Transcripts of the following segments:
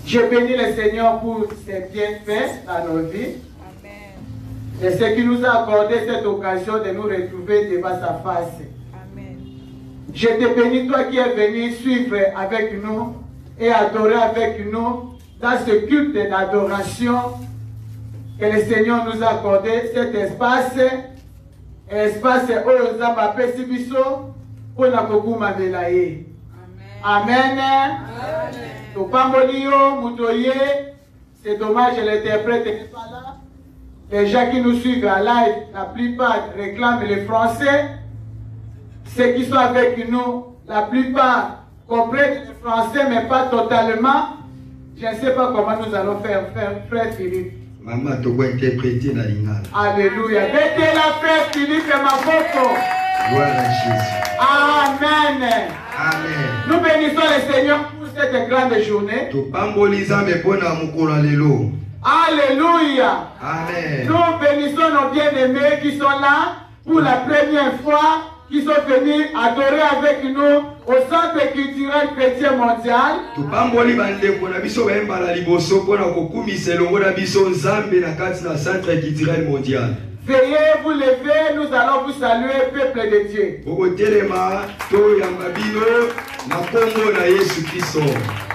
Je bénis le Seigneur pour ses bienfaits dans nos vies. Amen. Et ce qui nous a accordé cette occasion de nous retrouver devant sa face. Amen. Je te bénis, toi qui es venu suivre avec nous et adorer avec nous dans ce culte d'adoration que le Seigneur nous a accordé, cet espace où nous avons Pesibiso pour la Kokuma Velaye. Amen. C'est dommage, l'interprète n'est pas là. Les gens qui nous suivent à live, la plupart réclament le français. Ceux qui sont avec nous, la plupart comprennent le français, mais pas totalement. Je ne sais pas comment nous allons faire, frère Philippe. Maman, tu dois interpréter la lingala. Alléluia. Mettez la frère Philippe et ma photo. Gloire à Jésus. Amen. Amen. Nous bénissons le Seigneur pour cette grande journée. Alléluia. Amen. Nous bénissons nos bien-aimés qui sont là pour la première fois, qui sont venus adorer avec nous au Centre culturel chrétien mondial. Veuillez vous lever, nous allons vous saluer, peuple de Dieu.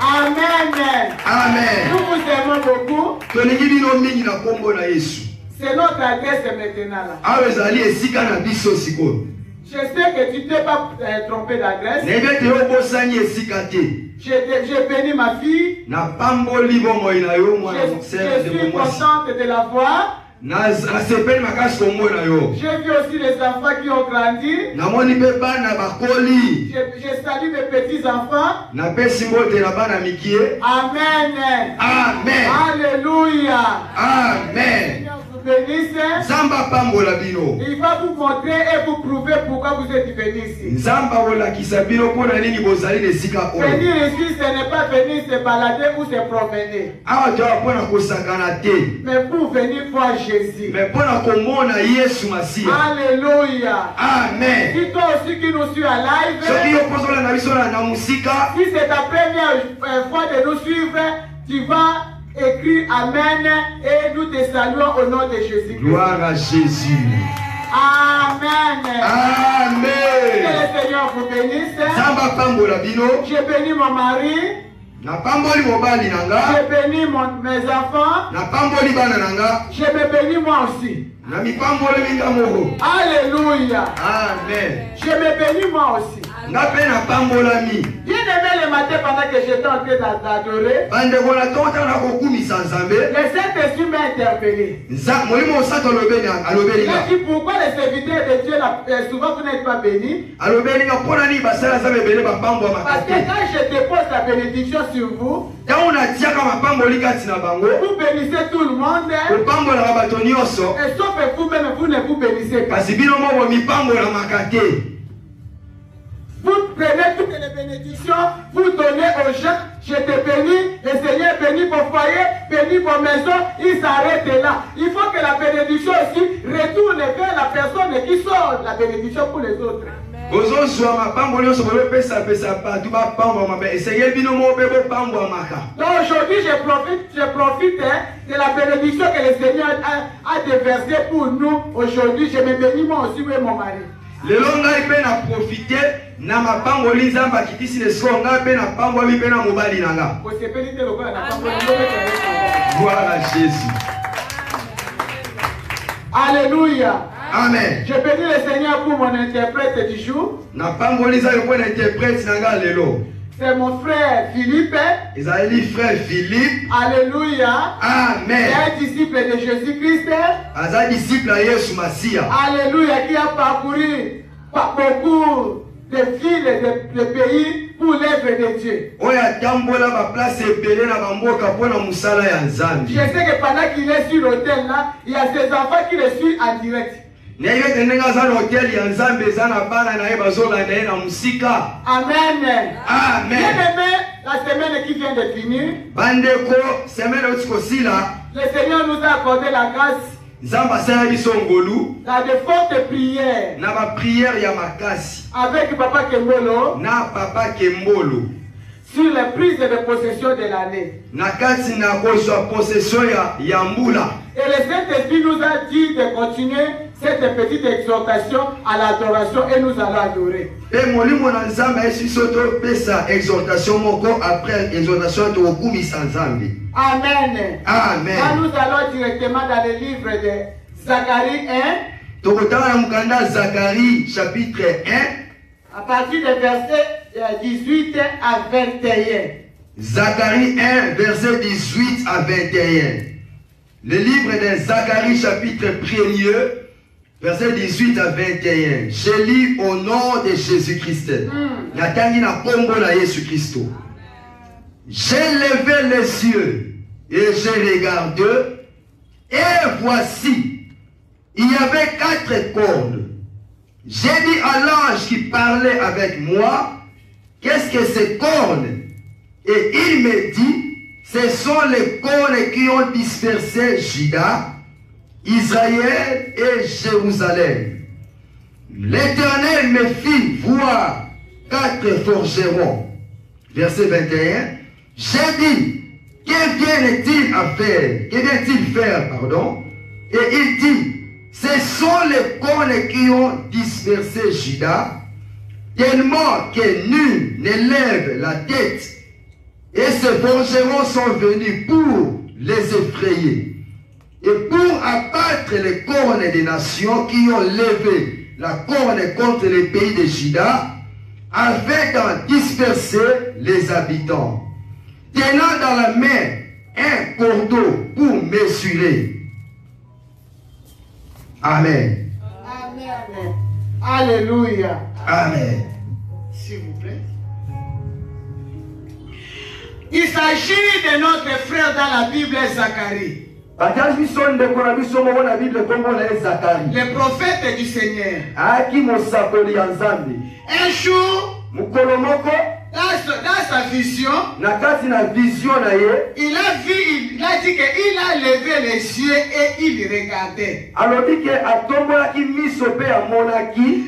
Amen. Amen. Nous vous aimons beaucoup. C'est notre adresse maintenant là. Je sais que tu ne t'es pas trompé d'adresse. J'ai béni ma fille. Je suis contente de la voir. J'ai vu aussi les enfants qui ont grandi. Je salue mes petits-enfants. Amen. Amen. Alléluia. Amen. Bénisse. Il va vous montrer et vous prouver pourquoi vous êtes venus ici. Venir ici, ce n'est pas venir se balader ou se promener. Mais pour venir voir Jésus. Alléluia. Amen. Si toi aussi qui nous suis à live, si c'est ta première fois de nous suivre, tu vas écrit Amen et nous te saluons au nom de Jésus. Gloire à Jésus. Amen. Amen. Que le Seigneur vous bénisse. J'ai béni mon mari. J'ai béni mes enfants. Je me bénis moi aussi. Alléluia. Amen. Je me bénis moi aussi. Bien aimé le matin pendant que j'étais en train d'adorer, le Saint-Esprit m'a interpellé. Il a dit pourquoi les serviteurs de Dieu souvent vous n'êtes pas bénis. Parce que quand je dépose la bénédiction sur vous, vous bénissez tout le monde. Et sauf vous-même, vous ne vous bénissez pas. Vous prenez toutes les bénédictions, vous donnez aux gens. Je te bénis, le Seigneur bénit mon foyer, bénit mon maison, il s'arrête là. Il faut que la bénédiction aussi retourne vers la personne qui sort la bénédiction pour les autres. Donc aujourd'hui, je profite de la bénédiction que le Seigneur a déversée pour nous. Aujourd'hui, je me bénis moi aussi et mon mari. Le long a profité na mapangoli nzamba kitisi le songa pe na pangoli pe na mobali nanga. Gloire à Jésus. Alléluia. Amen. Je bénis le Seigneur pour mon interprète du jour. Na pangoli za yo interprète nanga lelo. C'est mon frère Philippe. Isaïe frère Philippe. Alléluia. Amen. Un disciple de Jésus-Christ. Un disciple de Jésus Massia. Alléluia. Qui a parcouru beaucoup de villes et de pays pour l'œuvre de Dieu. Je sais que pendant qu'il est sur l'hôtel là, il y a ses enfants qui le suivent en direct. Amen. Amen. Bien-aimé, la semaine qui vient de finir, le Seigneur nous a accordé la grâce dans de fortes prières avec Papa Kembolo. sur les prises de possession de l'année. Nakati na kozwa possession ya mbula. Et le Saint-Esprit nous a dit de continuer cette petite exhortation à l'adoration et nous allons adorer. Et molimo na nzambe esi soto pesa exhortation moko après exhortation to okumisa nzambe. Amen. Amen. Là nous allons directement dans le livre de Zacharie 1. Tokotana mukanda Zacharie chapitre 1. À partir du verset 18 à 21. Zacharie 1, verset 18 à 21. Le livre de Zacharie, chapitre 1er, verset 18 à 21. Je lis au nom de Jésus-Christ. Natangi na kombo na Yesu Christo. J'ai levé les yeux et j'ai regardé, et voici, il y avait 4 cornes. J'ai dit à l'ange qui parlait avec moi, qu'est-ce que ces cornes? Et il me dit, ce sont les cornes qui ont dispersé Juda, Israël et Jérusalem. L'Éternel me fit voir 4 forgerons. Verset 21. J'ai dit, que viennent-ils à faire? Que vient-il faire, pardon? Et il dit, ce sont les cornes qui ont dispersé Juda, tellement que nul ne lève la tête. Et ces forgerons sont venus pour les effrayer et pour abattre les cornes des nations qui ont levé la corne contre les pays de Juda, afin d'en disperser les habitants, tenant dans la main un cordeau pour mesurer. Amen. Amen. Alléluia. Amen. S'il vous plaît. Il s'agit de notre frère dans la Bible, Zacharie. Le prophète du Seigneur. Un jour, dans sa vision, il a dit qu'il a levé les yeux et il regardait.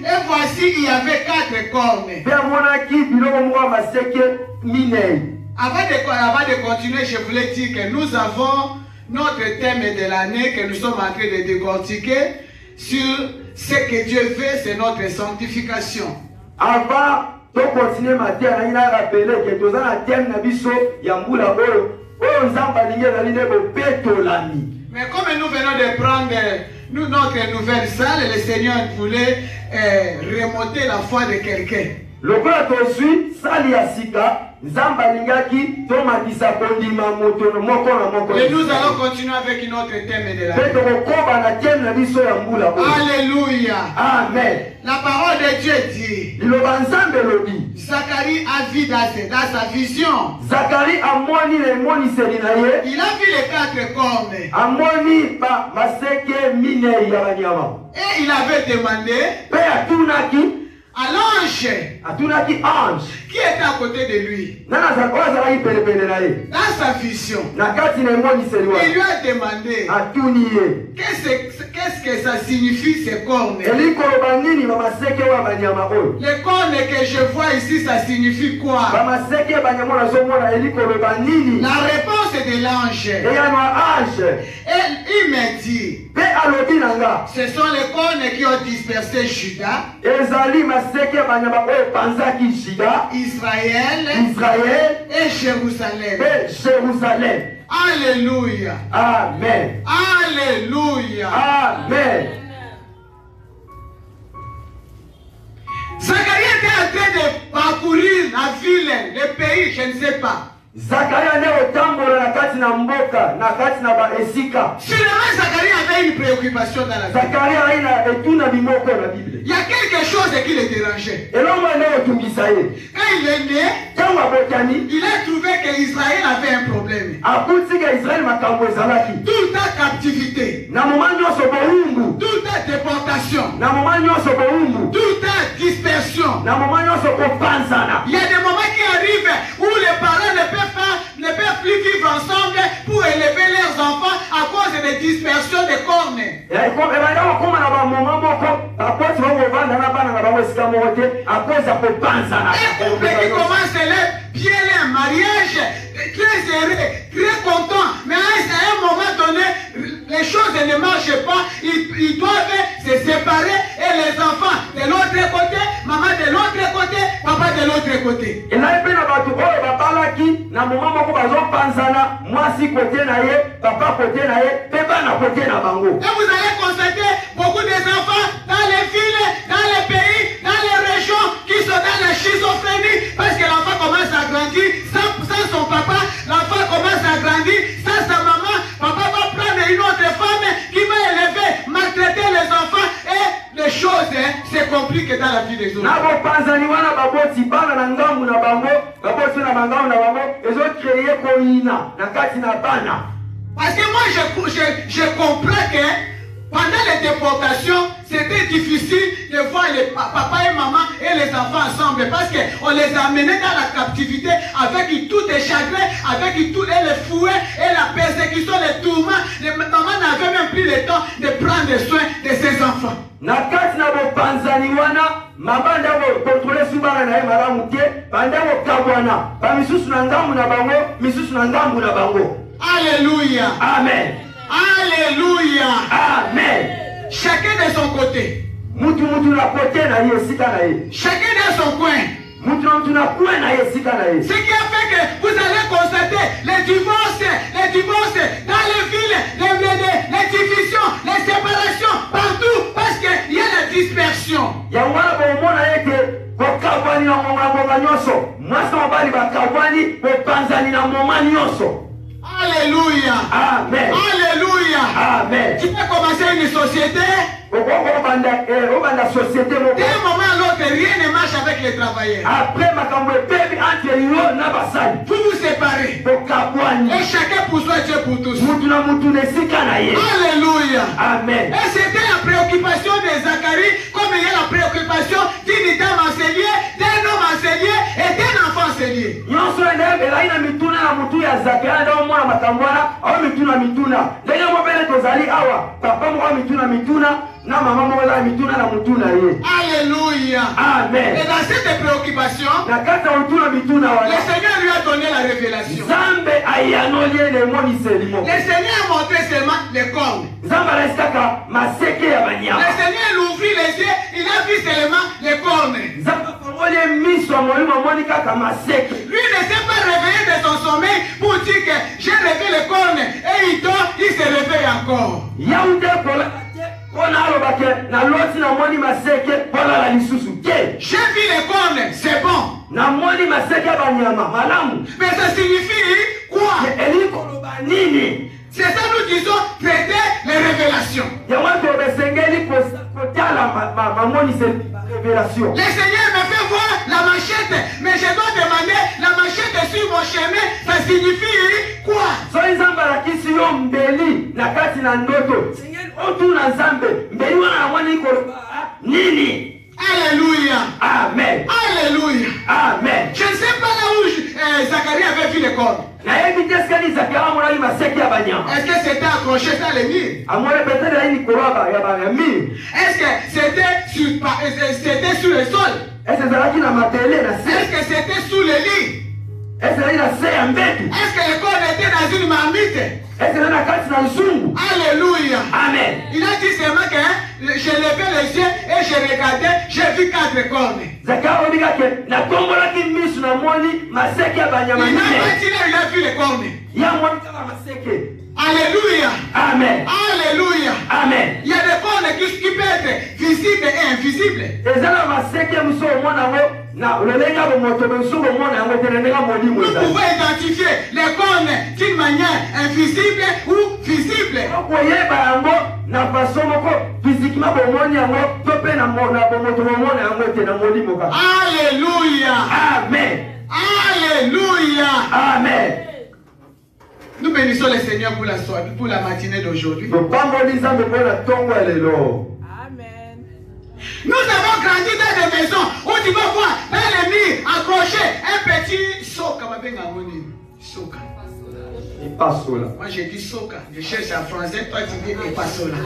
Et voici, il y avait 4 cornes. Avant de continuer, je voulais dire que nous avons notre thème de l'année que nous sommes en train de décortiquer sur ce que Dieu fait, c'est notre sanctification. Avant de continuer ma terre, il a rappelé que nous avons un thème Yambula mais comme nous venons de prendre notre nouvelle salle, le Seigneur voulait remonter la foi de quelqu'un. Le quoi suit, Sali Asika. Et nous allons continuer avec notre thème de la Alléluia. Amen. La parole de Dieu dit, Zacharie a vu dans sa vision. Zacharie a moni les moni il a vu les 4 cornes. Et il avait demandé à l'ange qui était à côté de lui, dans sa vision, il lui a demandé qu'est-ce que ça signifie ces cornes. Les cornes que je vois ici, ça signifie quoi? La réponse de l'ange, il m'a dit, ce sont les cornes qui ont dispersé Juda, Israël et Jérusalem. Alléluia. Amen. Alléluia. Amen. Zacharie était en train de parcourir la ville, le pays, je ne sais pas. Zacharie Zacharie avait une préoccupation dans la vie. Il y a quelque chose qui le dérangeait. Quand il est né, il a trouvé qu'Israël avait un problème. Toute la captivité, toute la déportation, toute la dispersion. Il y a des moments qui arrivent où les parents ne peuvent plus vivre ensemble pour élever leurs enfants à cause de dispersion des cornes. couple qui commence bien un mariage, très heureux, très content, mais à un moment donné, les choses ne marchent pas, ils doivent se séparer et les enfants de l'autre côté, maman de l'autre côté, papa de l'autre côté. Et vous allez constater beaucoup des enfants dans les villes, dans les pays, dans les régions qui sont dans la schizophrénie parce que l'enfant commence à grandir sans son papa, l'enfant commence à grandir sans sa maman, papa va prendre une autre femme qui va élever, maltraiter les enfants et les choses se compliquent dans la vie des autres. Parce que moi je comprends que pendant les déportations, c'était difficile de voir les papa et maman et les enfants ensemble parce qu'on les amenait dans la captivité avec tout les chagrins, avec tous les fouets et la persécution, les tourments. Les mamans n'avaient même plus le temps de prendre soin de ses enfants. Alléluia. Amen. Alléluia. Amen. Chacun de son côté. Chacun de son coin. Ce qui a fait que vous allez constater les divorces dans les villes, les divisions, les séparations, partout, parce qu'il y a la dispersion. Alléluia. Amen. Alléluia. Amen. Tu peux commencer une société. D'un moment à l'autre, rien ne marche avec les travailleurs. Vous vous séparez. Et chacun pour soi, Dieu pour tous. Alléluia. Amen. Et c'était la préoccupation de Zacharie, comme il y a la préoccupation d'une dame enseignier, d'un homme enseigné et d'un enfant enseigné. Alléluia. Amen. Et dans cette préoccupation, le Seigneur lui a donné la révélation. Le Seigneur a montré seulement les cornes. Le Seigneur l'ouvrit les yeux, il a vu seulement les cornes. Lui ne s'est pas réveillé de son sommeil pour dire que j'ai réveillé les cornes et il dort, il se réveille encore. J'ai vu les cornes, c'est bon. Mais ça signifie quoi? C'est ça nous disons traiter les révélations. Le Seigneur me fait voir la machette, mais je dois demander la machette sur mon chemin, ça signifie quoi? Alléluia. Amen. Alléluia. Amen. Je ne sais pas là où Zacharie avait vu les cornes. Est-ce que c'était accroché dans les murs? Est-ce que c'était sur le sol? Est-ce que c'était sous le lit? Est-ce que les cornes étaient dans une marmite? Alléluia. Amen. Il a dit seulement que j'ai levé les yeux et j'ai regardé, j'ai vu 4 cornes. Il a vu les cornes. Alléluia. Amen. Alléluia. Amen. Il y a des cornes qui peuvent être visibles et invisibles. Nous pouvons identifier les cornes d'une manière invisible ou visible. Alléluia. Amen. Alléluia. Amen. Nous bénissons le Seigneur pour la soirée, pour la matinée d'aujourd'hui. Amen. Nous avons grandi dans des maisons où tu vas voir dans les murs accroché un petit soka. Moi j'ai dit soka. Je cherche en français, toi tu dis epasola.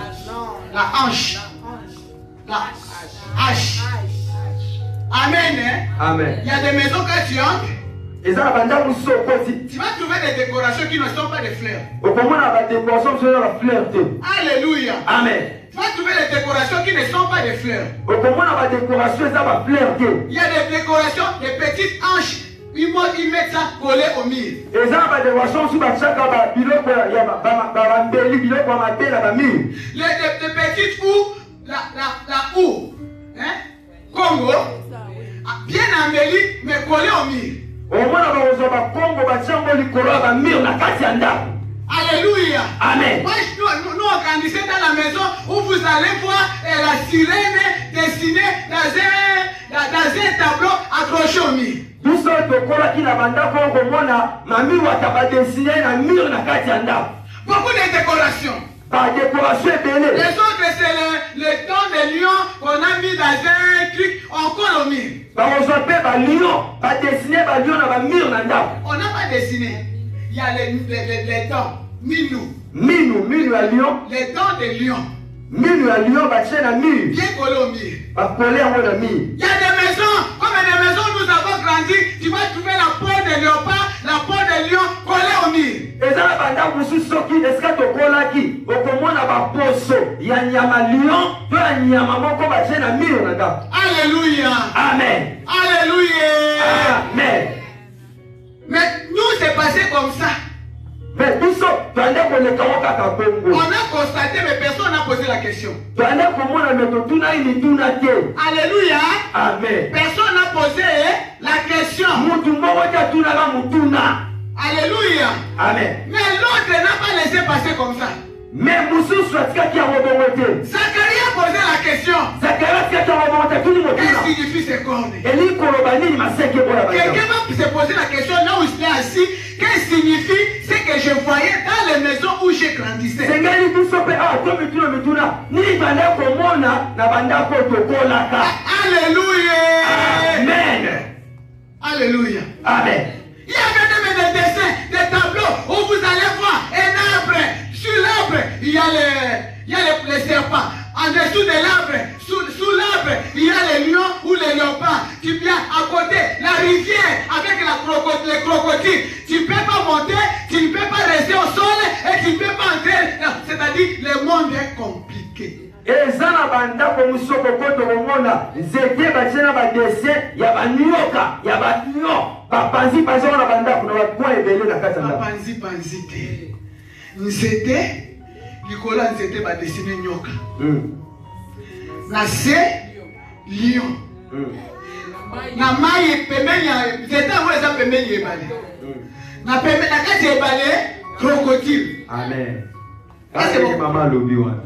La hanche. La hache. Amen. Hein? Amen. Il y a des maisons que tu entres. Tu vas trouver des décorations qui ne sont pas des fleurs. Alléluia. Amen. Tu vas trouver des décorations qui ne sont pas des fleurs. Il y a des décorations, des petites hanches. Ils mettent ça collé au mur. Les petites houes, la houe, hein? Congo, bien embellie, mais collée au mur. Alléluia. Amen. Moi, nous on grandissait dans la maison où vous allez voir la sirène dessinée dans un tableau accroché au mur. Beaucoup de décorations. Les autres, c'est le don de lion qu'on a mis dans un truc, on colle au mur. On n'a pas dessiné. Il y a les dents, minou. Minou à lion. Les dents de lion. Minou à lion, bien collé au mur. Il y a des maisons, comme des maisons où nous avons grandi, tu vas trouver la peau de léopard, la peau de lion collée au mur. Alléluia. Amen. Alléluia. Amen. Mais nous, c'est passé comme ça. On a constaté, mais personne n'a posé la question. Alléluia. Amen. Personne n'a posé la question. Alléluia. Amen. Mais l'autre n'a pas laissé passer comme ça. Mais Zacharie a posé la question. Qu'est-ce qui signifie ces cornes? Quelqu'un va se poser la question là où il est assis. Qu'est-ce qui signifie ce que je voyais dans les maisons où j'ai grandissé? Alléluia. Amen. Alléluia. Amen. Il y avait même des dessins, des tableaux où vous allez voir un arbre. Sur l'arbre, il y a les serpents. En dessous de l'arbre, sous l'arbre, il y a les lions ou les léopards. Tu viens à côté, la rivière avec les crocodiles. Tu ne peux pas monter, tu ne peux pas rester au sol et tu ne peux pas entrer. C'est-à-dire, le monde est compliqué. Nzete, Nicolas Nzete va dessiner nyoka. Na se lion. Na mai pembeni Nzete a eza pembeni ebale. Na pembeni na kati ebale crocodile. Amen. C'est bon. Maman lobi wana.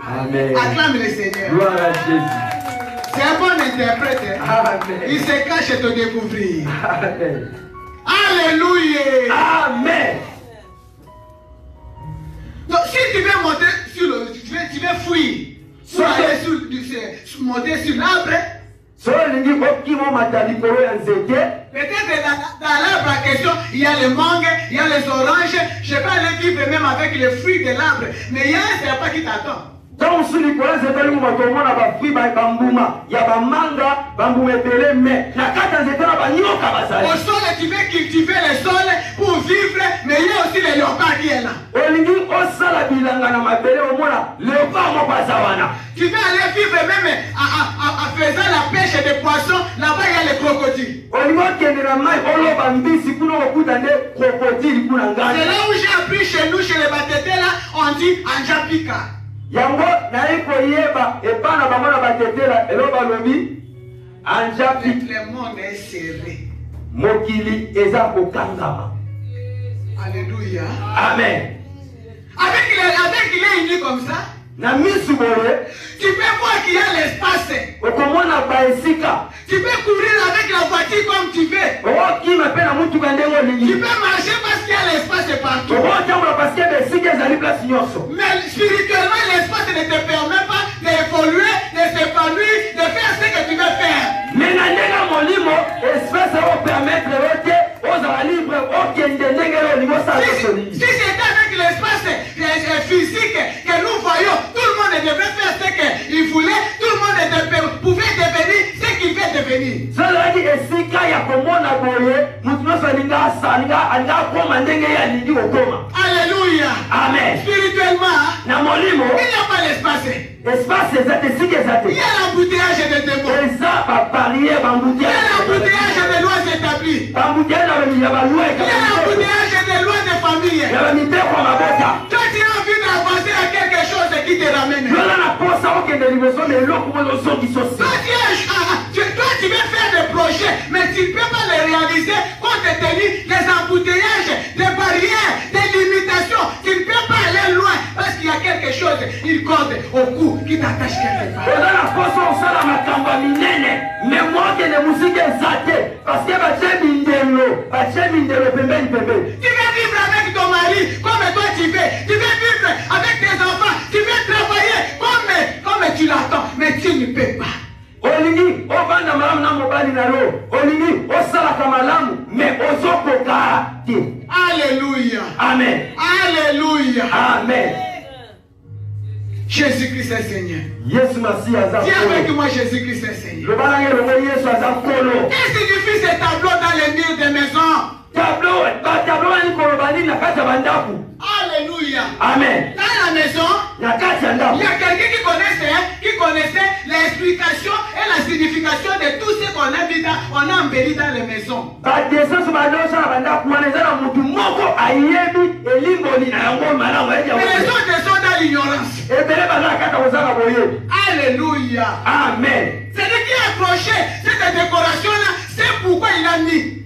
Amen. Acclame le Seigneur. Gloire à Jésus. C'est un bon interprète. Amen. Il se cache et te découvrir. Amen. Alléluia. Amen. Donc si tu veux monter sur le, tu veux fuir, monter sur l'arbre, peut-être dans l'arbre en question, il y a les mangues, il y a les oranges, je vais aller vivre même avec les fruits de l'arbre, mais il y a un serpent qui t'attend. Au sol, tu veux cultiver le sol pour vivre, mais il y a aussi les léopards qui est là. Tu veux aller vivre même en faisant la pêche des poissons, là-bas il y a les crocodiles. C'est là où j'ai appris chez nous, chez les Batétés, là, on dit Anjapika. Yango naiko yeba epana bamona batetela eloba lobi anjapi le monde est serré. Mokili eza kokangama. Alléluia. Amen. Avec il est uni comme ça. Na misubore tu peux voir qu'il y a l'espace. Okomona baesika. Tu peux courir avec la voiture comme tu veux. Tu peux marcher parce qu'il y a l'espace partout. Mais spirituellement, l'espace ne te permet pas d'évoluer, de s'épanouir, de faire ce que tu veux faire. Si c'était avec l'espace physique que nous voyons, tout le monde devait faire ce qu'il voulait, tout le monde pouvait devenir ce qu'il veut devenir. Alléluia. Amen. Spirituellement, Na molimo. il n'y a pas l'espace. Espace ezate sike ezate. Il y a l'embouteillage des démons. Eza ba barrière ba Il y mbouteillage. a l'embouteillage des lois établies. Ba mbouteillage na ba loi Il y a l'embouteillage des lois de famille. ya ba miteko mabota. Toi, tu as envie d'avancer à quelque chose qui te ramène. Yola na posa okende liboso mais eloko moko soki sosi. Toi, tu veux faire des projets, mais tu ne peux pas les réaliser compte tenu des embouteillages, des barrières, des limitations. Tu ne peux pas aller loin parce qu'il y a quelque chose, il compte au cou qui t'attache quelque part. Oza na posa osala makambo minene mais moi okende musike ezate parce que batie mindelo pembeni. Tu veux vivre avec ton mari comme toi tu veux. Tu veux vivre avec tes enfants. Tu veux travailler comme tu l'attends, mais tu ne peux pas. Olingi obanda malamu na mobali na lo olingi osalaka malamu mais ozokoka te. Alléluia. Amen. Alléluia. Amen. Jésus-Christ est Seigneur. Yesu Masihi aza Dis avec kolo. moi, Jésus-Christ est Seigneur. Lobanange longo Yesu aza kolo. Qu'est-ce que signifie ces tableaux dans les murs des maisons? Tableau ni koloba nini na kati ya bandaku. Alléluia. Amen. Dans la maison, Na kati ya il ndaku. y a quelqu'un qui connaissait l'explication et la signification de tout ce qu'on a vu on a embelli dans les maisons. Badesanso badosala na bandaku wana eza na mutu moko ayebi elimboli na yango malamu eti Mais les autres sont dans l'ignorance. ebele baza na kati ya kozanga boyebi. Alléluia. Amen. C'est-à-dire qui a accroché cette décoration-là, c'est pourquoi il a mis.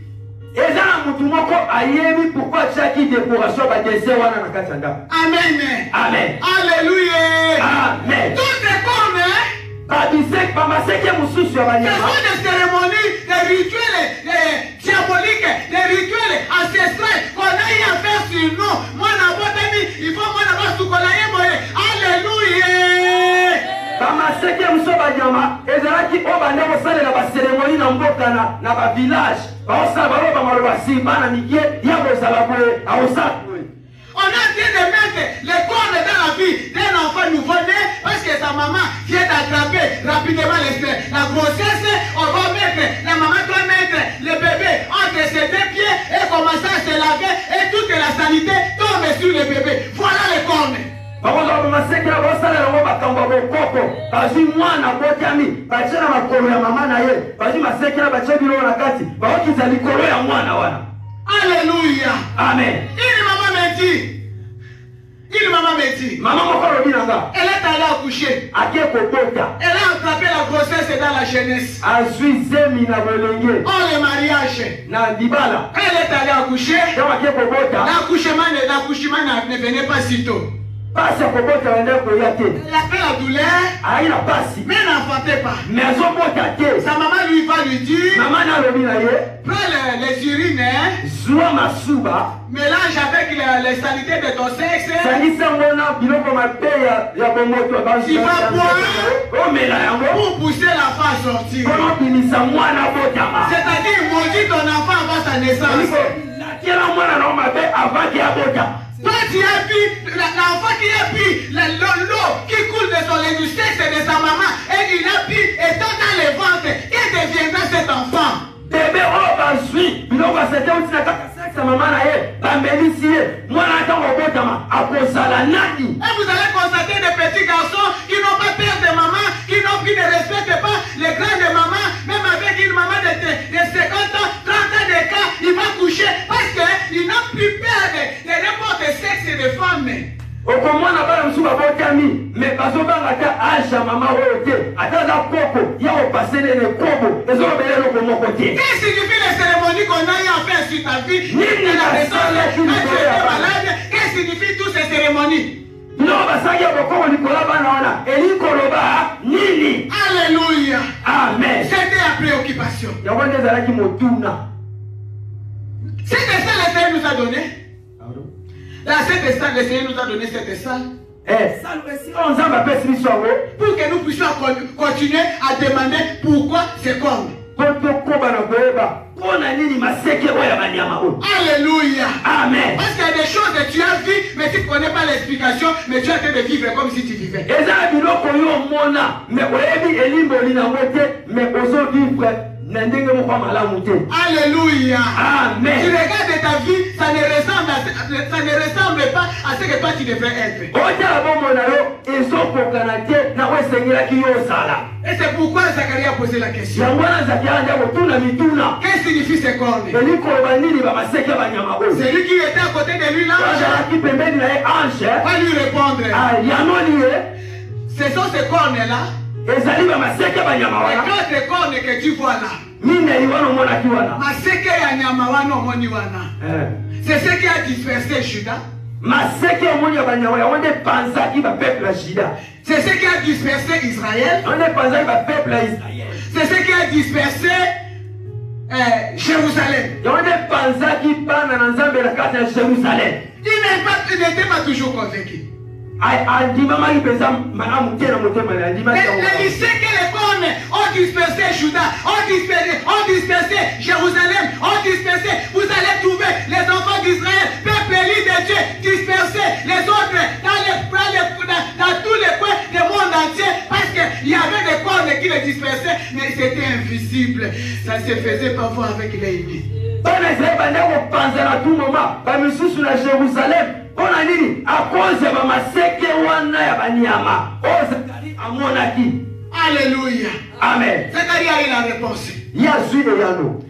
Eza na mutu moko ayebi pourquoi atiaki décoration badessin wana na kati ya ndaku. Amen. Amen. Alléluia. Amen. Toutes les cornes, bamaseke mosusu ya ce banyama sont des cérémonies, des rituels diaboliques, des rituels ancestrales qu'on a eu à faire sur nous. Moi, il faut moi Alléluia. bamaseke mosusu ya banyama ezalaki oyo bande kosalela baseremoni na mboka na bavillage baosala baloba maloba simba na mikie ya kozala boye aosala boye. On est en train de mettre les cornes dans la vie d'un enfant nouveau-né parce que sa maman vient d'attraper rapidement la grossesse. On va mettre, la maman doit mettre le bébé entre ses deux pieds et commencer à se laver et toute la sanité tombe sur le bébé. Voilà les cornes. bakozala bamasekela baosalela ngo makambo ya bokoko bazwi mwana botiami batie na makolo ya mama na ye bazwi masekela batie biloko na kati baokiza likolo ya mwana wana. Alléluia. Amen. Une maman me dit, mama moko alobi na nga elle est allée accoucher. ake kobota Elle a attrapé la grossesse dans la jeunesse. azwi zemi na bolenge Oh, le mariage. na libala Elle est allée accoucher. ntango ake kobota L'accouchement ne venait pas si tôt. pasi ya kobota wende koya te Elle a fait la douleur, ayi na pasi mais n'enfantait pas. me azobota te. Sa maman lui va lui dire, mama na alobi na ye prends les urines, zwa masuba mélange avec les saletés de ton sexe. sangisa ngo na biloko mabe ya bomoto Tu vas boire omela yango pour pousser l'enfant à sortir. mpona obimisa mwana botama. C'est-à-dire, maudit ton enfant avant sa naissance. natiela mwana na mabe avaki abota. Toi, tu as vu l'enfant qui a pris l'eau qui coule de son lait du sexe de sa maman et il a pris étant dans le ventre. Qu'est-ce que deviendra cet enfant? Bébé oyo bazwi biloko asete uti na kaka sexe ya mama na ye bambelisi ye mwana ntango obotama akozala nani. Et vous allez constater des petits garçons qui n'ont pas peur de maman, qui ne respectent pas les grands de maman, même avec une maman de 50 ans, 30 ans de cas, il va coucher parce qu'il n'a plus peur de n'importe sexe de femme. okomona bana mosusu babotami me bazobanga ata age ya mama oyo te ata aza koko ya kopase nene kobo ezolobela eloko moko te. Qu'est-ce que signifie les cérémonies qu'on a eu à faire sur ta vie? Quand tu étais malade, qu'est-ce que signifie toutes ces cérémonies? biloko basangi ya bokoko likolo ya bana wana eli koloba nini. Alléluia. Amen. C'était la préoccupation. yango nde ezalaki motuna. C'était ça le Seigneur nous a donné. Là, cette salle, le Seigneur nous a donné cette salle. Pour que nous puissions continuer à demander pourquoi c'est comme. Alléluia. Amen. Parce qu'il y a des choses que tu as vues, mais tu ne connais pas l'explication, mais tu as en train de vivre comme si tu vivais. Alléluia. Amen. Tu regardes ta vie, ça ne ressemble pas à ce que toi tu devrais être. Et c'est pourquoi Zacharie a posé la question. Qu'est-ce que signifie ce cornes? Celui qui était à côté de lui, l'ange, va lui répondre. Ce sont ces cornes-là. Les 4 cornes que tu vois là. C'est ce qui a dispersé Judas. C'est ce qui a dispersé Israël. C'est ce qui a dispersé Jérusalem. Il n'était pas toujours convaincu. Les lycées que les cornes ont dispersé Judas, ont dispersé Jérusalem, ont dispersé. Vous allez trouver les enfants d'Israël, peuple élu de Dieu, dispersés, les autres dans tous les coins du monde entier, parce qu'il y avait des cornes qui les dispersaient, mais c'était invisible. Ça se faisait parfois avec les ennemis. Alléluia. Amen. Zacharie a eu la réponse.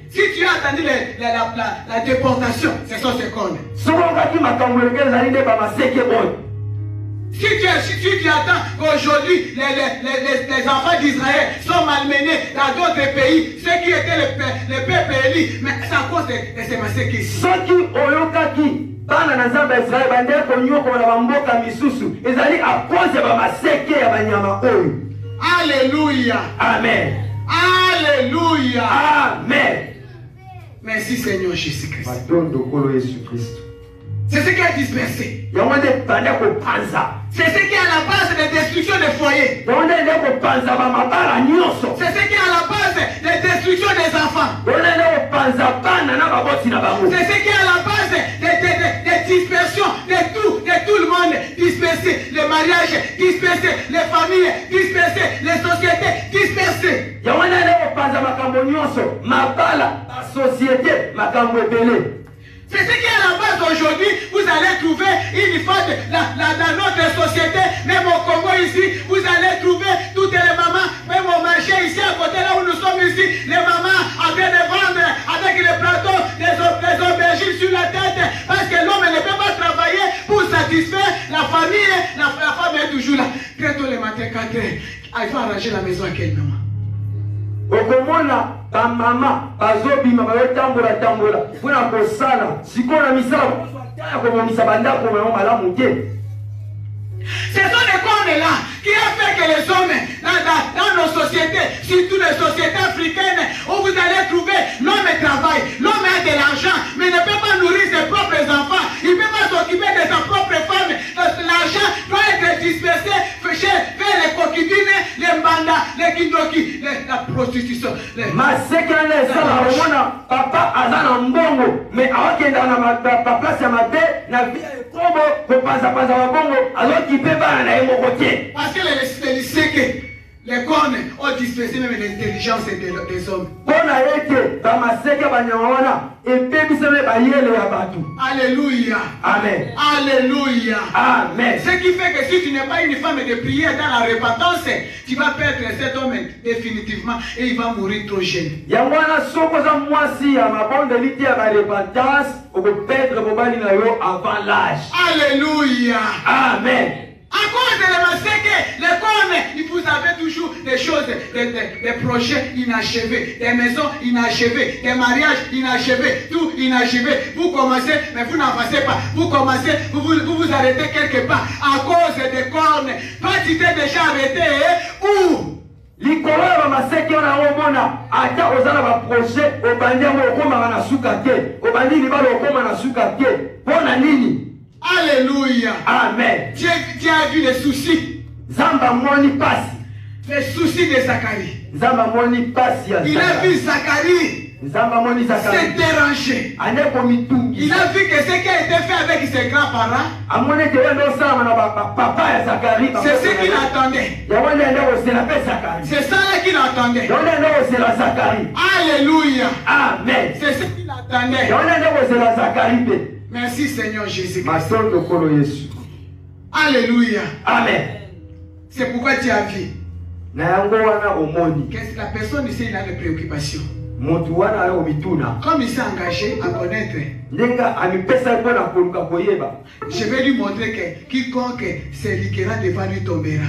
Si tu as attendu la déportation, ce sont ces cornes. Si tu attends qu'aujourd'hui les enfants d'Israël sont malmenés dans d'autres pays, ceux qui étaient les peuples élus, mais c'est à cause de ces massacres ici. Alléluia. Amen. Alléluia. Amen. Merci Seigneur Jésus-Christ. C'est ce qui a dispersé. C'est ce qui est à la base de la destruction des foyers. C'est ce qui est à la base de la destruction des enfants. C'est ce qui est à la base de dispersion de tout le monde. Dispersé, les mariages dispersés, les familles dispersées, les sociétés dispersées. C'est ce qui est à la base aujourd'hui. Vous allez trouver une femme dans notre société, même au Congo ici, vous allez trouver toutes les mamans, même au marché ici à côté là où nous sommes ici, les mamans en train de vendre avec les plateaux des aubergines sur la tête, parce que l'homme ne peut pas travailler pour satisfaire la famille. La femme est toujours là. Très tôt le matin, 4 heures, il faut arranger la maison à quelle maman? Mama, bazobima bayotambola tambola kuna kosala sikona misala komomisa bandako na malamu te. Ce sont les cornes là qui a fait que les hommes dans nos sociétés, surtout les sociétés africaines, où vous allez trouver l'homme travaille, l'homme a de l'argent, mais ne peut pas nourrir ses propres enfants, il ne peut pas s'occuper de sa propre femme. L'argent doit être dispersé vers les concubines, les bandas, les kindoki, la prostitution. Papa azana mbongo, mais awakenda na place ya mabe na via ekobo kopanza bongo azokipe bana na emokotie. Parce que les lycées que les cornes ont dispersé même l'intelligence des hommes. Alléluia. Amen. Alléluia. Amen. Ce qui fait que si tu n'es pas une femme de prière dans la repentance, tu vas perdre cet homme définitivement et il va mourir trop jeune. Alléluia. Amen. À cause de la massacre, les cornes, vous avez toujours des choses, des projets inachevés, des maisons inachevées, des mariages inachevés, tout inachevé. Vous commencez, mais vous n'avancez pas. Vous commencez, vous arrêtez quelque part à cause des cornes. Toi, tu t'es déjà arrêté, où? Likolo maseki ona omona ata ozana ba projet obandi ngo okoma na suka te obandi ni balo okoma na suka te pona nini. Alléluia. Amen. Tu as vu les soucis. Zamba moni pasi. Les soucis de Zacharie. Zamba moni pasi ya il a vu Zacharie. Zamba moni Zacharie. C'est dérangé. Ane komitungi. Il a vu que ce qui a été fait avec ses grands-parents. Amone te wendo sama na papa ya Zacharie. C'est ce qu'il attendait. Ya wende ndo c'est la paix Zacharie. C'est ça qu'il qu'il attendait. Alléluia. Amen. C'est ce qu'il attendait. Merci Seigneur Jésus-Christ. Alléluia. Amen. C'est pourquoi tu as vu. Qu'est-ce que la personne ici il a des préoccupations. Comme il s'est engagé à connaître, je vais lui montrer que quiconque se liquera devant lui tombera.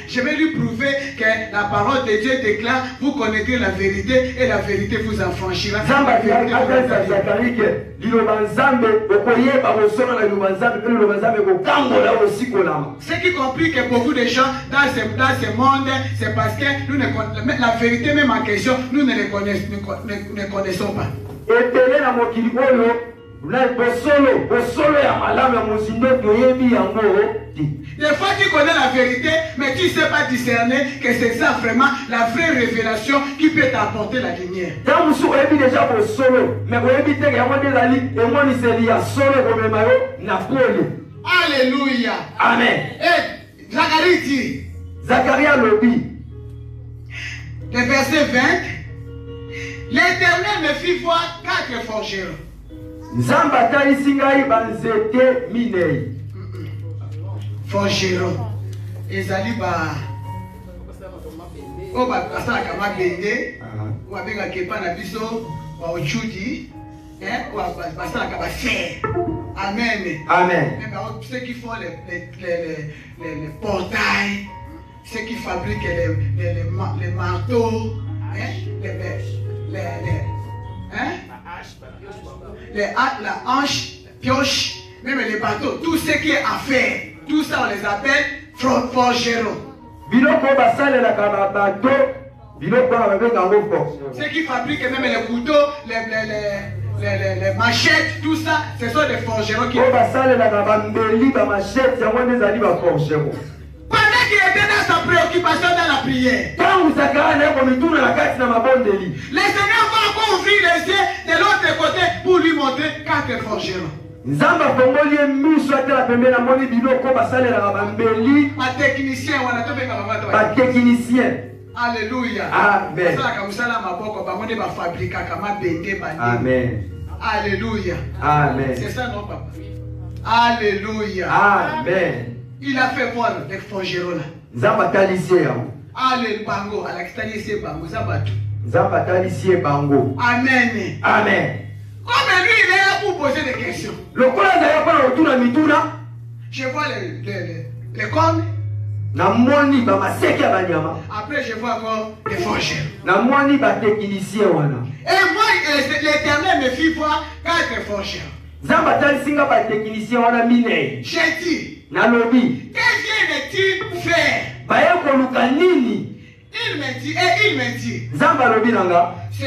Je vais lui prouver que la parole de Dieu déclare, vous connaîtrez la vérité et la vérité vous affranchira. Ce qui complique beaucoup de gens dans ce monde, c'est parce que nous ne connaissons la vérité même en question, nous ne ne connaissons pas. Des fois tu connais la vérité, mais tu ne sais pas discerner que c'est ça vraiment la vraie révélation qui peut t'apporter la lumière. Alléluia. Amen. Et Zacharie dit, Zacharie lobby, le verset 20, l'Éternel me fit voir 4 forgerons. Forgeron. Ezali ba o ba asala kama bende o ba benga kepa na biso ba ochudi o ba asala kama fer. Amen. Amen. Mais ceux qui font les portails, ceux qui fabriquent les marteaux, la hanche, pioche, même les bateaux, tout ce qui est à faire, tout ça on les appelle forgerons. Ceux qui fabriquent même les couteaux, les machettes, tout ça, ce sont des forgerons qui... Pendant qu'il était dans sa préoccupation dans la prière, le Seigneur va encore ouvrir les yeux de l'autre côté pour lui montrer 4 forgerons. Un technicien. Alléluia. Amen. Amen. Alléluia. Amen. C'est ça non papa. Alléluia. Amen. Il a fait voir les forgerons là. Alléluia. Bango, à la bango, Zabatu. Amen. Amen. Comme lui, il est là pour poser des questions. Je vois les cornes. Après, je vois encore les forgerons. Et moi, l'Éternel me fit voir 4 forgerons. J'ai dit, que viennent-ils faire? Il me dit, ce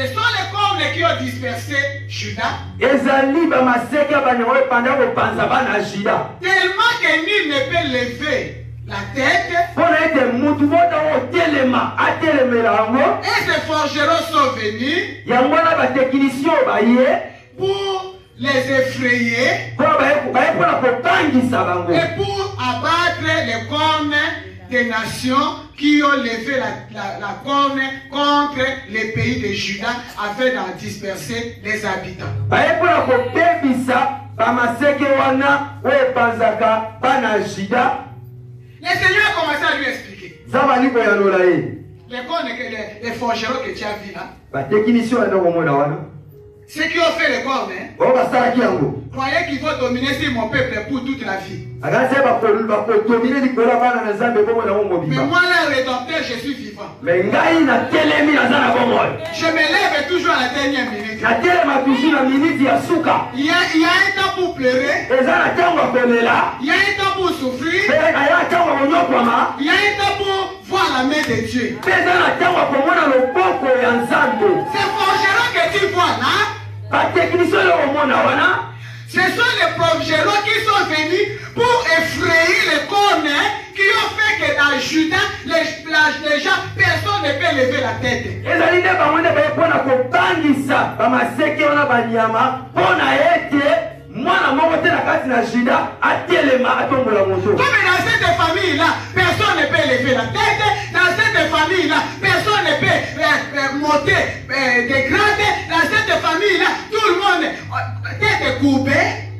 sont les cornes qui ont dispersé Judas. Tellement que nul ne peut lever la tête. Et ces forgerons sont venus pour les effrayer et pour abattre les cornes des nations qui ont levé la corne contre les pays de Juda afin d'en disperser les habitants. Le Seigneur a commencé à lui expliquer. Les cornes, les forgerons que tu as vus là, ceux qui ont fait les cornes, croyaient qu'ils vont dominer sur mon peuple pour toute la vie. Mais moi, le rédempteur, je suis vivant. Je me lève toujours à la dernière minute. Il y a un temps pour pleurer. Il y a un temps pour souffrir. Il y a un temps pour voir la main de Dieu. Ces forgerons que tu vois là, ce sont les forgerons qui sont venus pour effrayer les cornes qui ont fait que dans Juda, les gens, personne ne peut lever la tête. Comme dans cette famille-là, manger la tête. Dans cette famille-là, personne ne peut monter des grades. Dans cette famille-là, tout le monde tête coupée.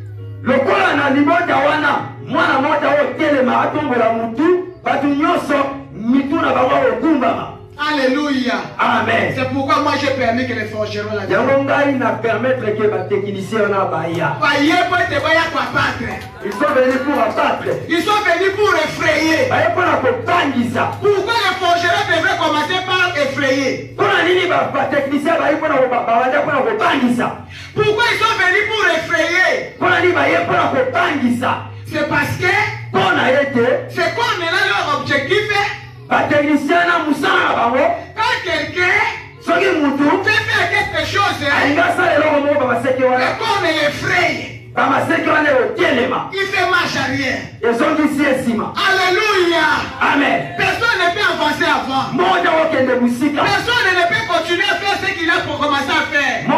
Le quoi na libota wana mwana moja wo telema atombola mutu batu nyoso mitu na bango okumbama. Alléluia. Amen. C'est pourquoi moi j'ai permis que les forgerons la yango ngai na permettre que ba technicien na baya. Ils sont venus pour abattre. Ils sont venus pour effrayer. Pourquoi les forgerons devraient commencer par effrayer? Pourquoi ils sont venus pour effrayer? C'est parce que c'est qu'on est là leur objectif. Quand quelqu'un fait faire quelque chose, et qu'on est effrayé, il fait marche arrière. Alléluia. Amen. Personne ne peut avancer avant. Personne ne peut continuer à faire ce qu'il a pour commencer à faire. Tu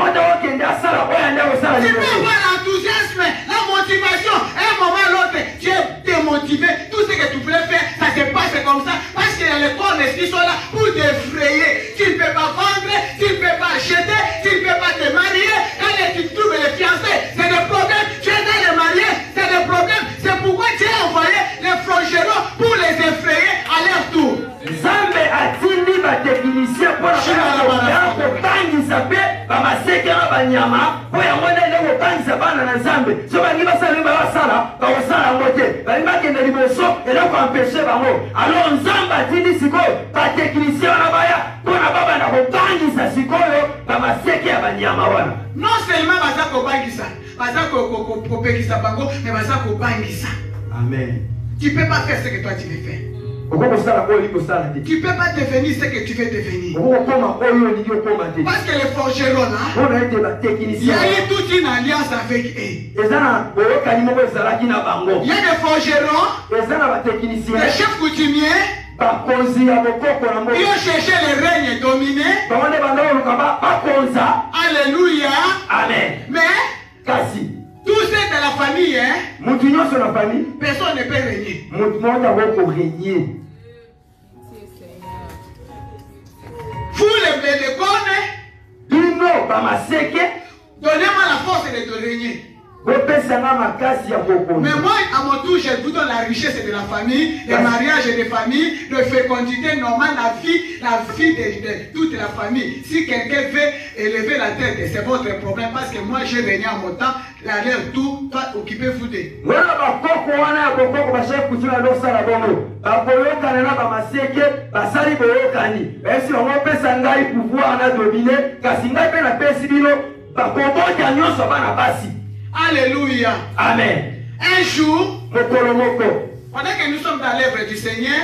peux avoir l'enthousiasme, la motivation. À un moment ou l'autre, tu es démotivé. Tout ce que tu voulais faire, ça se passe comme ça. Parce qu'il y a les corps qui sont là pour t'effrayer. Tu ne peux pas vendre, tu ne peux pas acheter, tu ne peux pas te marier. Quand tu trouves les fiancés, c'est des problèmes. Tu es dans les mariés, c'est des problèmes. C'est pourquoi tu as envoyé les forgerons pour les effrayer à leur tour. Zambe atindi ba technicien pour kotangisa pe ba masekera banyama po ya mwana ile kotangisa bana na Zambe so bangi basala ba basala ba osala ngote ba bakende liboso et là ko empêcher bango alors Nzambe atindi siko ba technicien na baya pona baba na kotangisa sikoyo ba masekera banyama wana. Non seulement baza ko bangisa baza ko pekisa bango mais baza ko bangisa. Amen. Tu peux pas faire ce que toi tu veux faire. Tu ne peux pas devenir ce que tu veux devenir. Parce que les forgerons là, il y a eu toute une alliance avec eux. Il y a des forgerons, des chefs coutumiers, qui ont cherché le règne dominé. Alléluia. Amen. Mais tous ceux de la famille, personne ne peut régner. Vous les connaissez. Donnez-moi la force de régner. Mais moi, à mon tour, je vous donne la richesse de la famille, le mariage de famille, de fécondité normale, la vie de toute la famille. Si quelqu'un veut élever la tête, c'est votre problème parce que moi, j'ai régné à mon temps, l'air tout, toi, occupez-vous de. Alléluia. Amen. Un jour, pendant que nous sommes dans l'œuvre du Seigneur,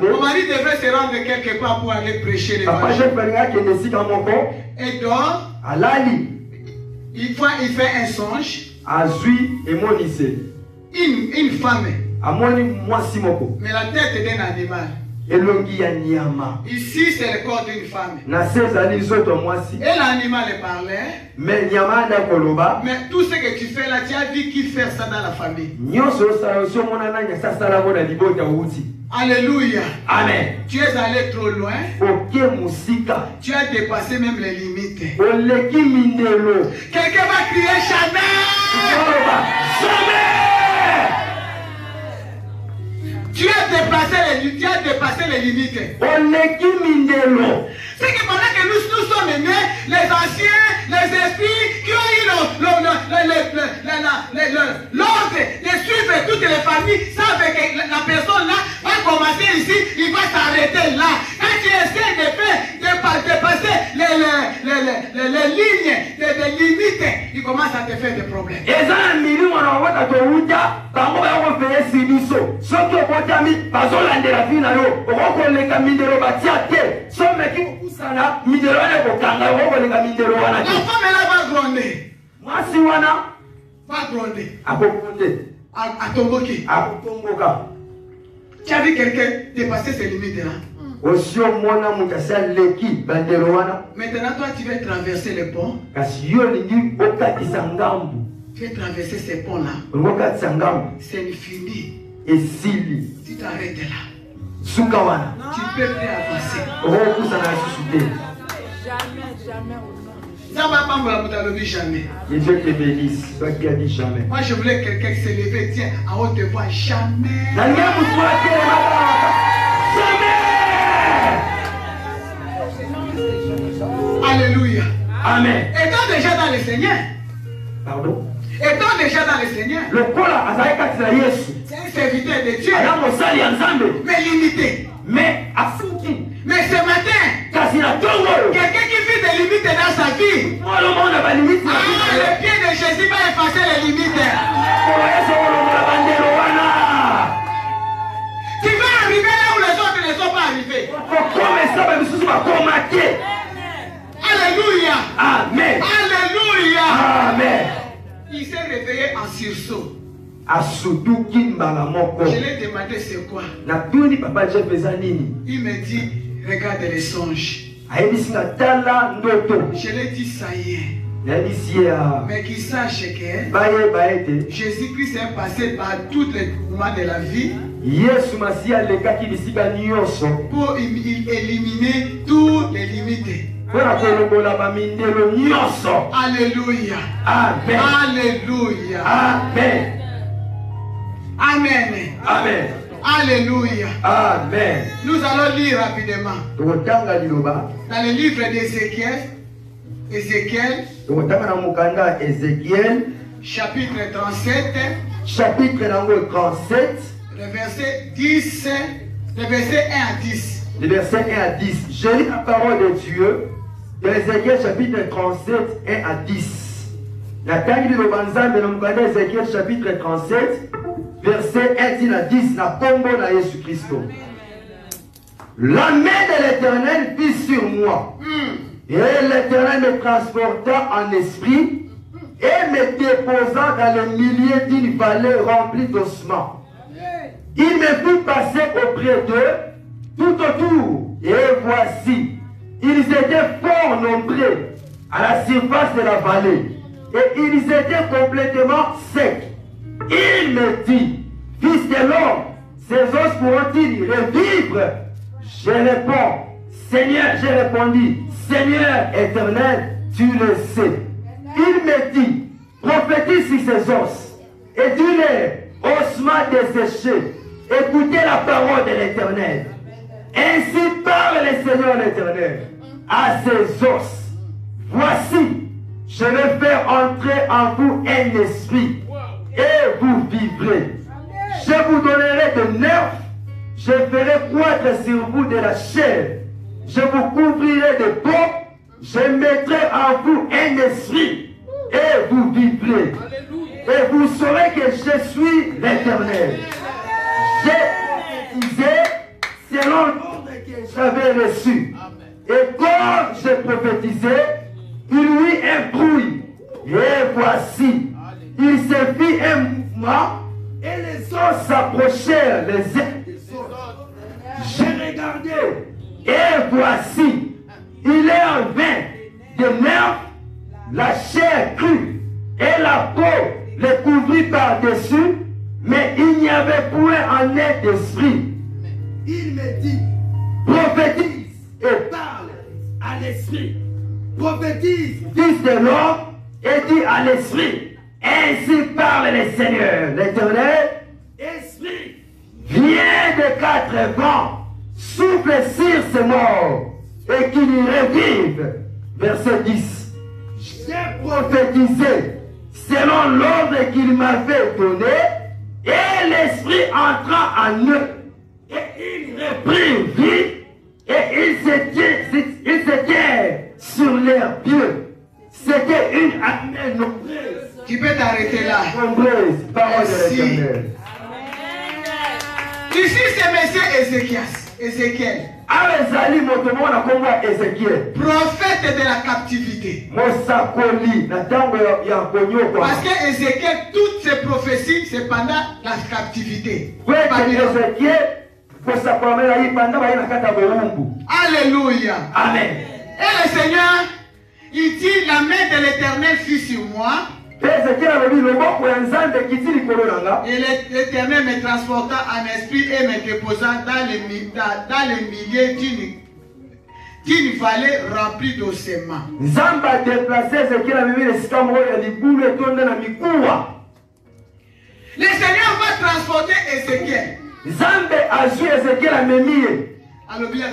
mon mari devrait se rendre quelque part pour aller prêcher l'évangile. Et donc, il fait un songe. Une femme. Mais la tête d'un animal. Ici, c'est le corps d'une femme. Et l'animal parlait. Mais tout ce que tu fais là, tu as vu qui fait ça dans la famille. Alléluia. Amen. Tu es allé trop loin. Tu as dépassé même les limites. Quelqu'un va crier jamais. Tu as dépassé les limites. C'est que pendant que nous sommes nés, les anciens, les esprits qui ont eu l'ordre de suivre toutes les familles savent que la personne là va commencer ici, il va s'arrêter là. Quand tu essaies de dépasser les lignes, les limites, il commence à te faire des problèmes. La femme là va gronder. Va gronder. À tomboki. Tu as vu quelqu'un dépasser ses limites là? Maintenant toi tu veux traverser le pont. Tu veux traverser ces ponts là. C'est fini. Et si tu t'arrêtes là. Sukawana. Tu peux plus avancer. Oh, ça n'a suscité. Ça va pas me jamais. Que Dieu te bénisse. Toi qui as dit jamais. Moi, je voulais quelqu'un qui s'est levé, tiens, en haute voix, jamais. Jamais. Alléluia. Amen. Étant déjà dans le Seigneur. Pardon. Étant déjà dans le Seigneur. Le kola azayaka Yesu. C'est un serviteur de Dieu. Mais limité. Mais afuki. Mais ce matin, quelqu'un qui vit des limites dans sa vie. Le pied de Jésus va effacer les limites. Tu vas arriver là où les autres ne sont pas arrivés. Alléluia. Amen. Alléluia. Amen. Il s'est réveillé en sursaut. Je l'ai demandé c'est quoi. Il me dit regarde les songes. Je lui ai dit ça y est. Mais qu'il sache que Jésus-Christ est passé par tous les moments de la vie pour éliminer toutes les limites. Alléluia. Amen. Alléluia. Amen. Amen. Amen. Alléluia. Amen. Nous allons lire rapidement. Dans le livre d'Ézéchiel, chapitre 37, le verset 10, le verset 1 à 10. Le verset 1 à 10. Je lis la parole de Dieu dans Ézéchiel chapitre 37, 1 à 10. La taille de l'Obanzambe, dans Ézéchiel chapitre 37, verset 1 à 10, la combo de Jésus-Christ. La main de l'Éternel fit sur moi. Et l'Éternel me transporta en esprit et me déposa dans le milieu d'une vallée remplie d'ossements. Il me fit passer auprès d'eux tout autour. Et voici, ils étaient fort nombreux à la surface de la vallée. Et ils étaient complètement secs. Il me dit, fils de l'homme, ces os pourront-ils revivre? Je réponds, Seigneur, j'ai répondu, Seigneur éternel, tu le sais. Il me dit, prophétise sur ces os et dis-les, ossements desséchés, écoutez la parole de l'Éternel. Ainsi parle le Seigneur l'Éternel à ces os. Voici, je vais faire entrer en vous un esprit et vous vivrez. Je vous donnerai de nerfs, je ferai croître sur vous de la chair. Je vous couvrirai de peau, je mettrai en vous un esprit et vous vivrez. Et vous saurez que je suis l'Éternel. J'ai disais selon l'ordre que j'avais reçu. Et comme je prophétisais, il eut un bruit. Et voici, il se fit un mouvement et les os s'approchèrent les uns des autres. J'ai regardé et voici, il est en vain de nerfs, la chair crue et la peau les couvrit par-dessus, mais il n'y avait point en eux d'esprit. Il me dit, prophétise et parle à l'esprit. Prophétise, fils de l'homme, et dis à l'esprit, ainsi parle le Seigneur, l'Éternel, esprit, viens de 4 vents, souffle sur ces morts, et qu'il y revive. Verset 10. J'ai prophétisé selon l'ordre qu'il m'avait donné, et l'esprit entra en eux, et il reprit vie, et il se tient sur leurs pieds. C'était une armée nombreuse. Tu peux t'arrêter là. Nombreuse, parole de l'Éternel. Ici, c'est monsieur Ézéchiel. Prophète de la captivité. Parce que Ézéchiel, toutes ses prophéties, c'est pendant la captivité. Alléluia. Amen. Et le Seigneur, il dit, la main de l'Éternel fut sur moi. Et l'Éternel me transporta en esprit et me déposa dans les milieux d'une vallée remplie d'ossements. Le Seigneur va transporter Ézéchiel. Alors, bien,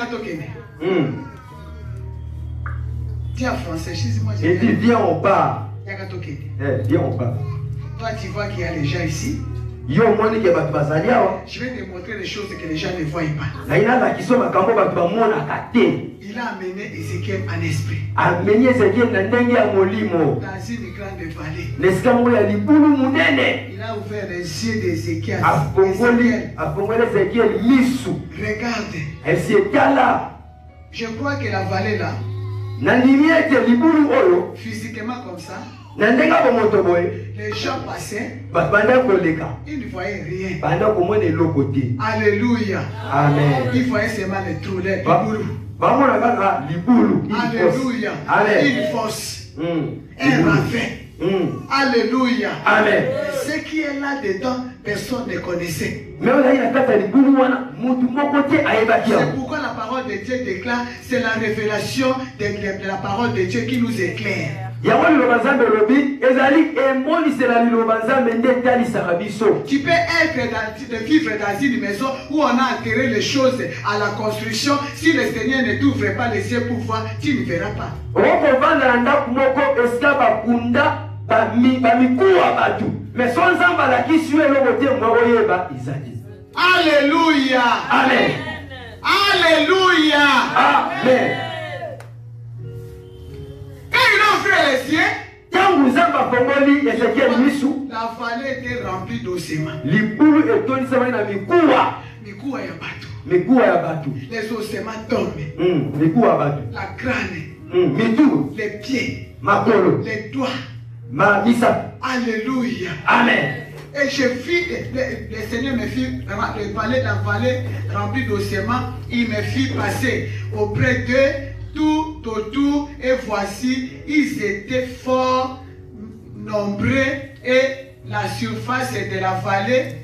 dis en français, excuse-moi. Il dit, viens, on part. Viens, on part. Toi, tu vois qu'il y a les gens ici. Je vais te montrer les choses que les gens ne voient pas. Il a amené Ézéchiel en esprit. Dans une grande vallée. Il a ouvert les yeux d'Ézéchiel. Regarde. Je crois que la vallée là, physiquement comme ça, les gens passaient, ils ne voyaient rien. Alléluia. Amen. Ils voyaient seulement les trous, les Alléluia. Une force, un ravin. Alléluia. Amen. Ce qui est là dedans, personne ne connaissait. C'est pourquoi la parole de Dieu déclare, c'est la révélation de la parole de Dieu qui nous éclaire. Tu peux vivre dans une maison où on a enterré les choses à la construction. Si le Seigneur ne t'ouvre pas les yeux pour voir, tu ne verras pas. Alléluia. Amen. Alléluia. Amen. Quand il a ouvert les yeux, la vallée était remplie d'ossements. Les ossements tombent. La crâne, les pieds, les doigts. Alléluia. Amen. Et je vis, le Seigneur me fit la vallée remplie d'ossements. Il me fit passer auprès d'eux tout autour. Et voici, ils étaient fort nombreux. Et la surface de la vallée,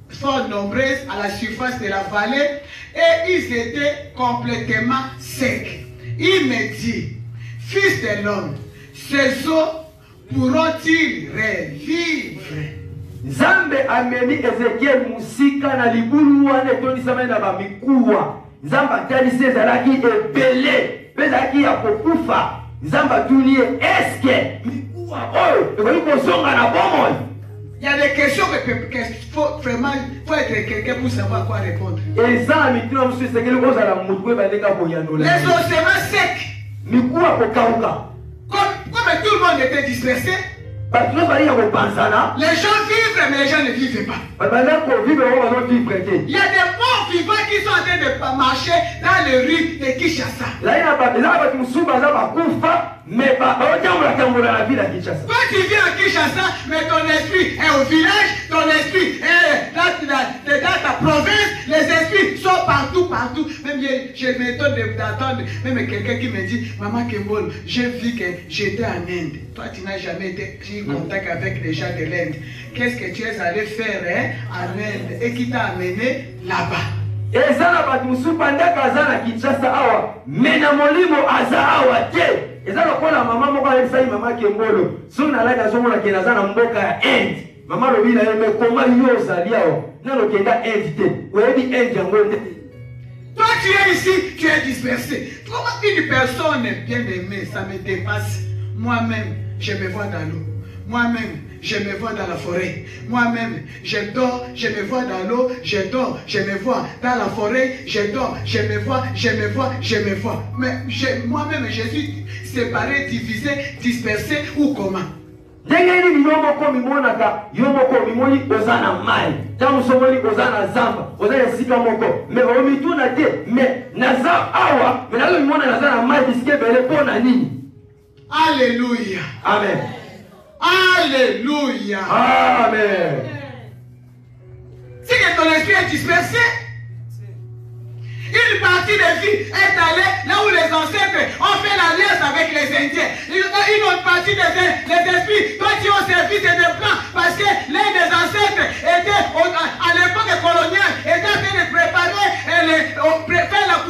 fort nombreuses à la surface de la vallée. Et ils étaient complètement secs. Il me dit, fils de l'homme, ces eaux pourront-ils revivre? Nzambe ameni Ezekiel musika na libulu wana etonisama na bamikuwa. Nzambe atalisi ezalaki ebele, ezalaki ya kokufa. Nzambe atunie eske mikuwa oyo ekoki kozonga na bomoi. Il y a des questions qu'il faut vraiment être quelqu'un pour savoir quoi répondre. Les ossements secs. Comme tout le monde était dispersé, les gens vivent mais les gens ne vivent pas. Il y a des morts vivants qui sont en train de marcher dans les rues de Kinshasa. Quand tu viens à Kinshasa, mais ton esprit est au village, ton esprit est dans ta province, les esprits sont partout. Même je m'étonne d'entendre même quelqu'un qui me dit, Maman Kembol, j'ai vu que j'étais en Inde. Toi, tu n'as jamais été en contact avec les gens de l'Inde. Qu'est-ce que tu es allé faire en Inde et qui t'a amené là-bas? Ezana batusu pandaka azana Kinshasa awa mena molimo aza awa te ezana kola mama moko alisa mama Kembolo sona la kazo mona kena zana mboka ya End mama lobila yeme koma yo zalia awa nalo kenda End te webi End yango te. Toi tu es ici, tu es dispersé. Comment une personne bien aimée, ça me dépasse. Moi-même, je me vois dans l'eau. Moi-même, je me vois dans la forêt. Moi-même, je dors, je me vois dans l'eau, je dors, je me vois dans la forêt, je dors, je me vois. Mais moi-même, je suis séparé, divisé, dispersé ou comment? Alléluia. Amen. Alléluia. Amen. Si que ton esprit est dispersé, une partie partie de vie est allée là où les ancêtres ont fait l'alliance avec les Indiens. Une autre partie des esprits, toi tu es au service des plans, parce que l'un des ancêtres était, à l'époque coloniale, était en train de préparer, faire la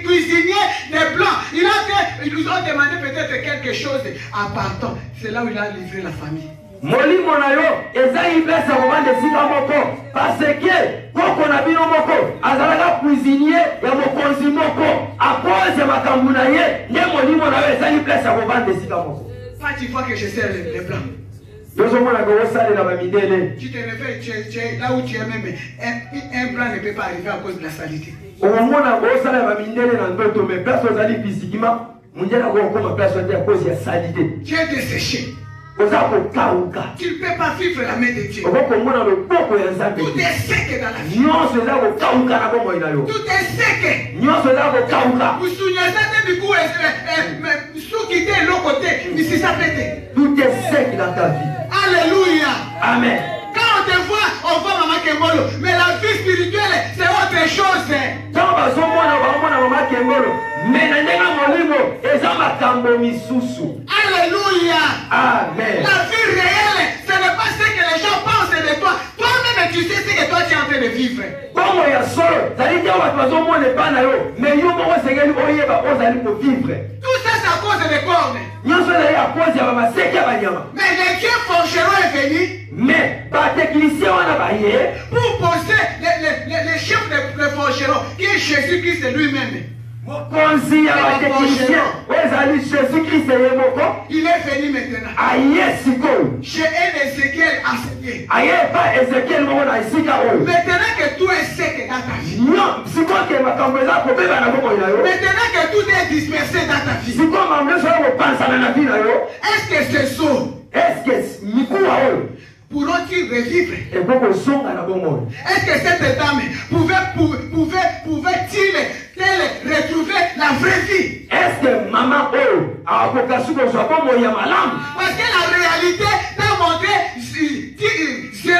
cuisinier des blancs. Ils nous ont demandé peut-être quelque chose à partant. C'est là où il a livré la famille. Molimo na yo ezali place ya kovanda esika moko parce que koko na bino moko azalaka cuisinier ya mokonzi moko à cause ya makambo na ye nde molimo na yo ezali place ya kovanda esika moko. Pas tu vois que je sers les blancs. Tozomona ko osalela bamidele. Tu te réveilles, tu es là où tu es même. Un blanc ne peut pas arriver à cause de la saleté. Omona ko osalela bamidele na ndoto mais place ozali physiquement munjela ko koma place à cause ya saleté. Tu es desséché. Tu ne peux pas vivre la main de Dieu. Tout est sec dans la vie. Tout est sec. Vous souvenez du coup, sous quitter l'autre côté, mais c'est ça pété. Tout est sec dans ta vie. Alléluia. Amen. Quand on te voit, on voit Maman Kembolo. Mais la vie spirituelle, c'est autre chose. Alléluia. Amen. La vie réelle, ce n'est pas ce que les gens pensent de toi. Toi-même, tu sais ce que toi tu es en train de vivre. Tout ça, c'est à cause des cornes. Mais les dieux forgeront est venu. Mais par technicien on a baillé pour poser les chefs de forgerons qui est Jésus-Christ lui-même. Il est venu maintenant. J'ai un Ézéchiel enseigné. Maintenant que tout est sec dans ta vie. Maintenant que tout est dispersé dans ta vie. Est-ce que ces eaux pourront-ils revivre? Est-ce que cette dame pouvait-il retrouver la vraie vie? Est-ce que maman parce que la réalité t'a montré 10 sur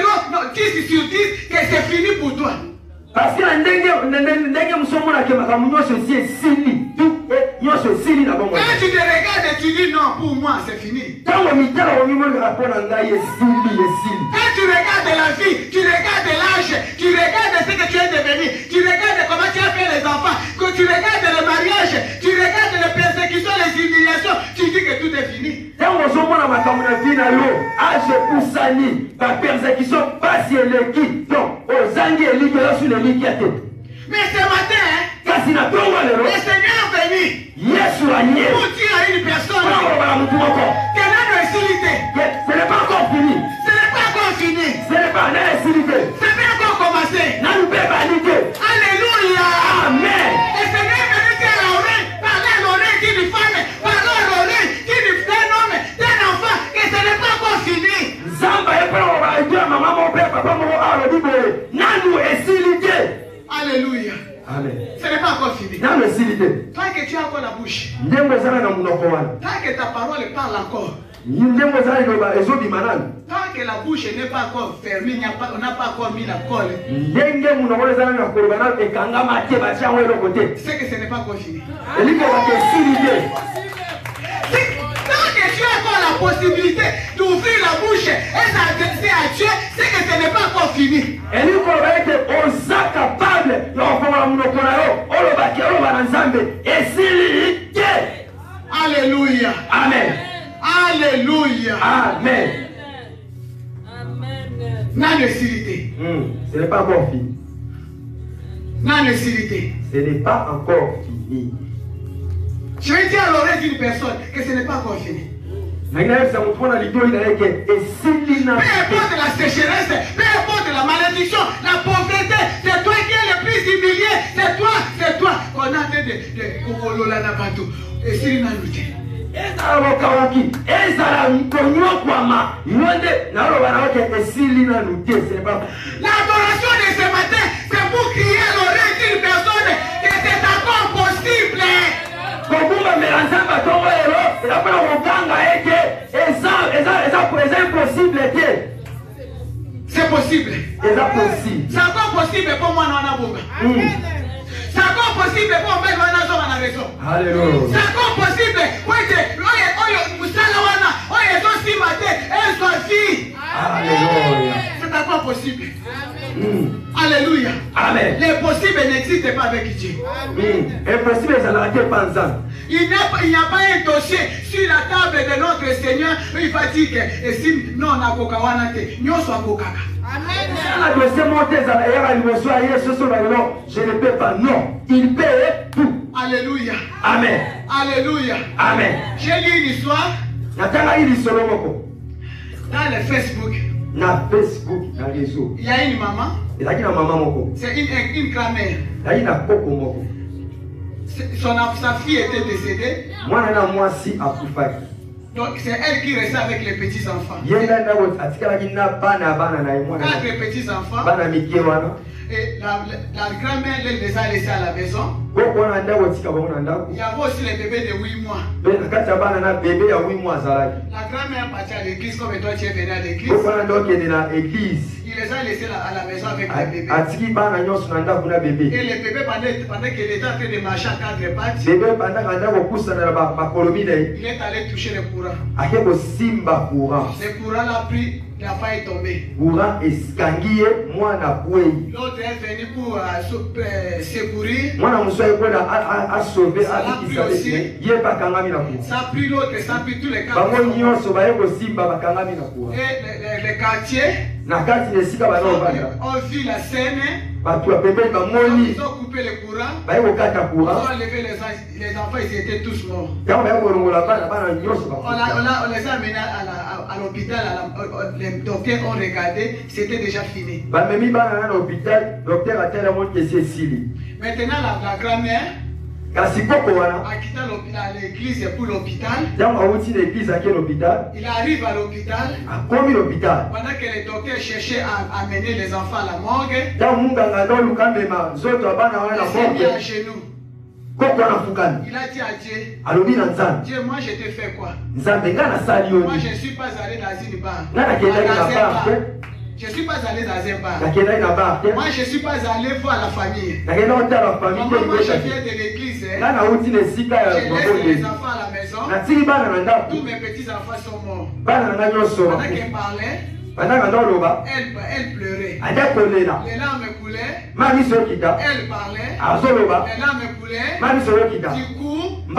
10 que c'est fini pour toi. Parce que quand tu te regardes et tu dis non, pour moi c'est fini. Quand tu regardes la vie, tu regardes l'âge, tu regardes ce que tu es devenu, tu regardes comment tu as fait les enfants, quand tu regardes le mariage, tu regardes les persécutions, les humiliations, tu dis que tout est fini. Mais ce matin, le Seigneur est venu pour dire à une personne que la docilité, ce n'est pas encore fini. Ce n'est pas encore fini. Ce n'est pas encore commencé. Alléluia. Amen. Le Seigneur est venu dire à l'oreille, parler à l'oreille d'une femme, parler à l'oreille d'un homme, d'un enfant, que ce n'est pas encore fini. Alléluia. Amen. Ce n'est pas encore fini. Tant que tu as encore la bouche, tant que ta parole parle encore, tant que la bouche n'est pas encore fermée, on n'a pas encore mis la colle, c'est que ce n'est pas encore fini. Tant que tu as encore la possibilité d'ouvrir la bouche et s'adresser à Dieu, c'est que ce n'est pas encore fini. Alléluia. Amen. Alléluia. Amen. Non-nécessité. Ce n'est pas encore fini. Non-nécessité. Ce n'est pas encore fini. Je vais dire à l'oreille d'une personne que ce n'est pas encore fini. Peu importe la sécheresse, peu importe la malédiction, la pauvreté, c'est toi qui es le plus humilié, c'est toi qu'on a en train de Kokolola Nabato. Et si il n'a lutté. L'adoration de ce matin, c'est pour crier à l'oreille d'une personne que c'est encore possible. C'est possible. C'est encore possible pour moi, non, C'est encore possible pour mettre la raison. Alléluia. C'est encore possible. Oui, Alléluia. c'est encore possible. Alléluia. Amen. L'impossible n'existe pas avec Dieu. Impossible, ça n'a pas ensemble. Il n'y a pas un dossier sur la table de notre Seigneur. Il va dire que si non, on a Kokawanate, nous sommes Kokaka. Amen. Je ne peux pas. Non. Il paie tout. Alléluia. Amen. Alléluia. Amen. J'ai lu une histoire dans le Facebook. Na Facebook, na réseau. Il y a une maman. C'est une grand-mère. Sa fille était décédée. Donc c'est elle qui restait avec les petits-enfants. 4 petits-enfants. Et la grand-mère les a laissés à la maison. Il y avait aussi les bébés de 8 mois. La grand-mère partait à l'église comme toi tu es venu à l'église. Il les a laissés à la maison avec les bébés. Et les bébés, pendant qu'il était en train de marcher à 4 pattes, il est allé toucher le courant. Le courant l'a pris, l'enfant est tombé. L'autre est venu pour secourir. Ça a pris l'autre, ça a pris tous les 4. Et les quartiers ont vu la scène. Ils ont coupé le courant. Ils ont enlevé les enfants, ils étaient tous morts. On les a amenés à l'hôpital. Les docteurs ont regardé, c'était déjà fini. Maintenant, la grand-mère a quitté l'église pour l'hôpital. Il arrive à l'hôpital. Pendant que les docteurs cherchaient à amener les enfants à la morgue, il s'est mis à genoux. Il a dit à Dieu, Dieu, moi je te fais quoi? Moi je ne suis pas allé dans une bar. Je ne suis pas allé dans un bar. Moi je ne suis pas allé voir la famille. Moi je viens de l'église. Je laisse les enfants à la maison. Tous mes petits enfants sont morts. Pendant qu'elle parlait, elle pleurait. Les larmes coulaient. Elle parlait. Les larmes coulaient. Du coup, il y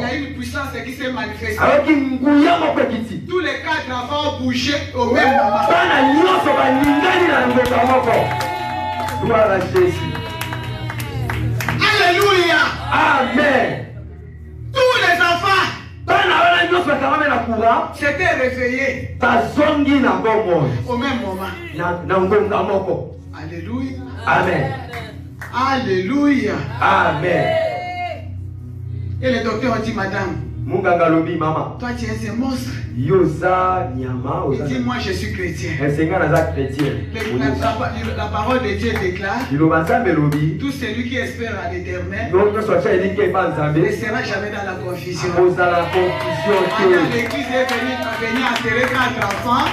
a une puissance qui s'est manifestée. Tous les 4 enfants ont bougé au même moment. Alléluia. Amen. Tous les enfants s'étaient réveillés au même moment. Alléluia. Amen. Alléluia. Amen. Et le docteur a dit, madame, toi tu es un monstre. Il dit, moi je suis chrétien. La parole de Dieu déclare, tout celui qui espère à l'éternel ne sera jamais dans la confusion. L'église est venue enterrer 4 enfants.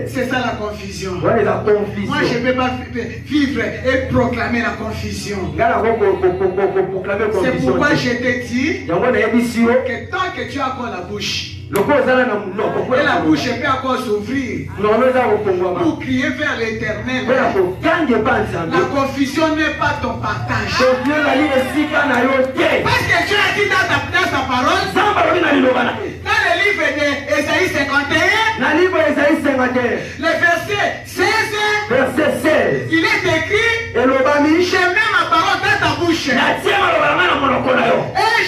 C'est ça la confusion. Moi je ne peux pas vivre et proclamer la confusion. C'est pourquoi je te dis que tant que tu as encore la bouche, et la bouche peut encore s'ouvrir pour crier vers l'éternel, la confusion n'est pas ton partage. Parce que Dieu a dit dans sa parole, dans le livre d'Ésaïe 51, le verset 16, il est écrit, je mets ma parole dans ta bouche et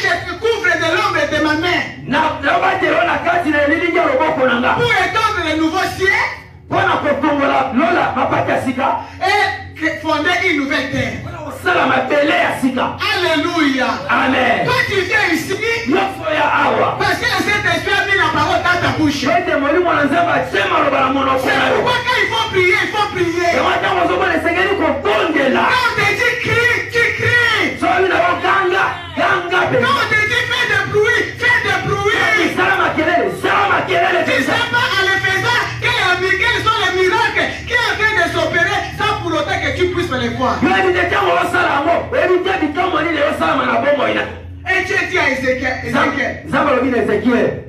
je te couvre de l'ombre de ma main pour étendre le nouveau ciel et fonder une nouvelle terre. Alléluia. Amen. Toi tu viens ici parce que le Saint-Esprit a mis la parole dans ta bouche. C'est pourquoi quand il faut prier, il faut prier. Quand on te dit crie, tu cries. Quand on te dit fais de bruit, fais de bruit. Tu ne sais pas en le faisant quels sont les miracles qui est en train de s'opérer sans pour autant que tu puisses les voir. Yo ebite tango osala yango, ebite bikambo nini osala na bombo ina. Et Dieu dit à Ézéchiel, Nzambe alobi na Ezekiel,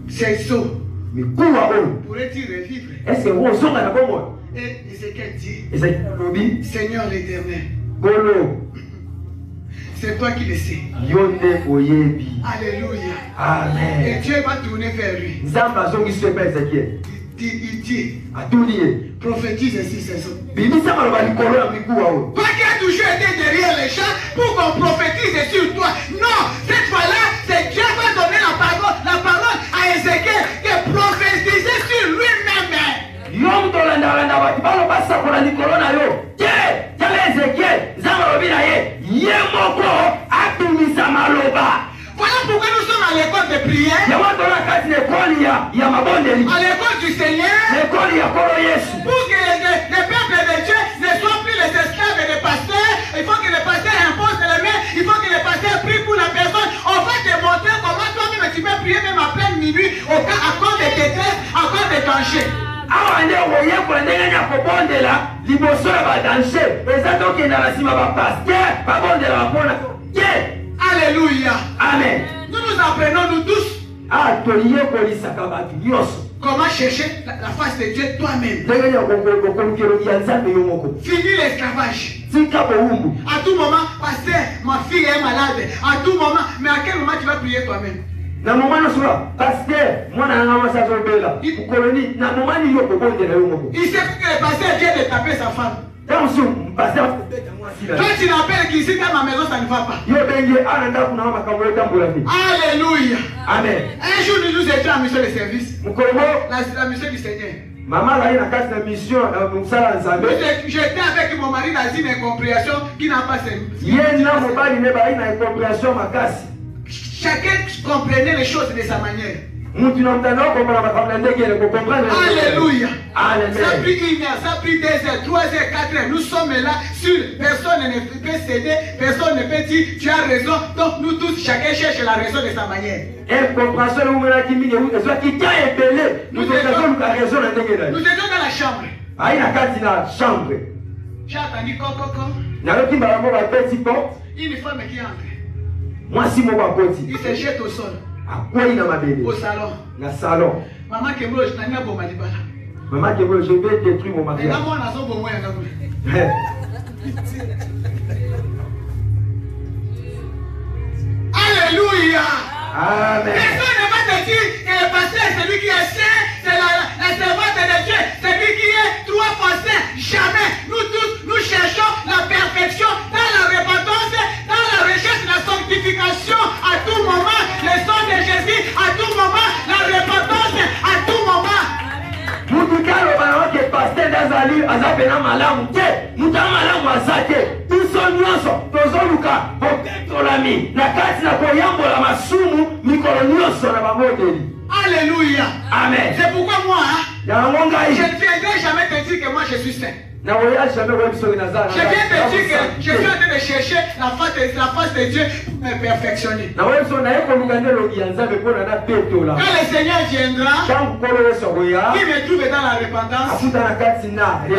c'est ça. mikuwa oyo Pourrais-tu revivre? est-ce que ozonga na bombo? Et Ézéchiel dit, Ezekiel alobi, Seigneur l'Éternel, Bolo, c'est toi qui le sais. yo nde oyebi. Alléluia. Et Amen. Dieu va tourner vers lui. Nzambe azongisi epa Ezekiel Il dit, atuni ye, prophétise ainsi c'est ça. bimisa maloba likolo ya mikuwa oyo. Toi qui as toujours été derrière les gens pour qu'on prophétise sur toi. Non, cette fois-là, c'est Dieu qui va donner la parole à Ézéchiel de prophétiser sur lui-même. Yo mutu olandalanda bati baloba sakola likolo na yo te tala Ezekiel Nzambe alobi na ye ye moko atumisa maloba. Voilà pourquoi nous sommes à l'école de prière, yango tola kati na ekoli ya mabondeli, à l'école du Seigneur, ekoli ya kolo Yesu, pour que les peuples de Dieu ne soient plus les esclaves des pasteurs. Il faut que les pasteurs imposent les mains, il faut que les pasteurs prient pour la personne. On va te montrer comment toi-même tu peux prier même à pleine minuit à cause de tes tests, à cause de danger. awa nde oyekola ndenge ya kobondela liboso ya badanger eza tokenda na nsima bapaster babondela bapona te. Alléluia. Amen. Nous nous apprenons nous tous toyekolisaka bato nyonso comment chercher la face de Dieu toi-même. ndenge ya kokolukelo ya Nzambe yo moko. Finir l'esclavage. Tika bowumbu. À tout moment, pasteur, ma fille est malade. À tout moment, mais à quel moment tu vas prier toi-même? Na moment nyonso pasteur mwana nanga mwasi azobela ukoloni na moment nini yo kobondela yo moko. Il sait que le pasteur vient de taper sa femme. Tanso pasteur Toi tu l'appelles qu'ici dans ma maison ça ne va pas. yo benge ana ndaku na makambo etambola te. Alléluia. Amen. Un jour nous étions en mission de service. Mukolomo La mission du Seigneur. mama ali na kati na mission mosala Nzambe. J'étais avec mon mari dans une incompréhension qui n'a pas servi. Ye na mobali ne bali na incompréhension makasi. Chacun comprenait les choses de sa manière. Alléluia. Ça a pris 1 heure, ça a pris 2 heures, 3 heures, 4 heures. Nous sommes là, sur personne ne peut céder, personne ne peut dire tu as raison. Donc nous tous, chacun cherche la raison de sa manière. Nous étions dans la chambre. J'ai entendu coco. Une femme qui entre. Il se jette au sol. Au salon. Maman qui bouge, je n'ai pas de maman qui bouge, je vais détruire mon mariage. Alléluia. Amen. Personne ne va te dire que le pasteur c'est lui qui est saint, c'est la servante de Dieu, c'est lui qui est 3 fois saint. Jamais. Nous tous, nous cherchons la perfection dans la repentance, dans la recherche de la sanctification à tout moment, le sang de Jésus à tout moment, la repentance à tout moment. Mutukalo banaoke pasteur Dazali azapena malamu te mutama malamu azate biso nyonso tozoluka bopetolami na kati na koyambola masumu mikolo nyonso na bamodeli. Alléluia. Amen. C'est pourquoi moi, ya ngonga je ne viendrai jamais te dire que moi je suis saint. na voyage jamais ouais biso na zana. Je viens te dire que je suis en train de chercher la face de Dieu pour me perfectionner. Na ouais biso na yeko lugandelo yanzabe pona na petola. Quand le Seigneur viendra, Tangu kolo yeso goya qui me trouve dans la repentance, akuta na kati na et que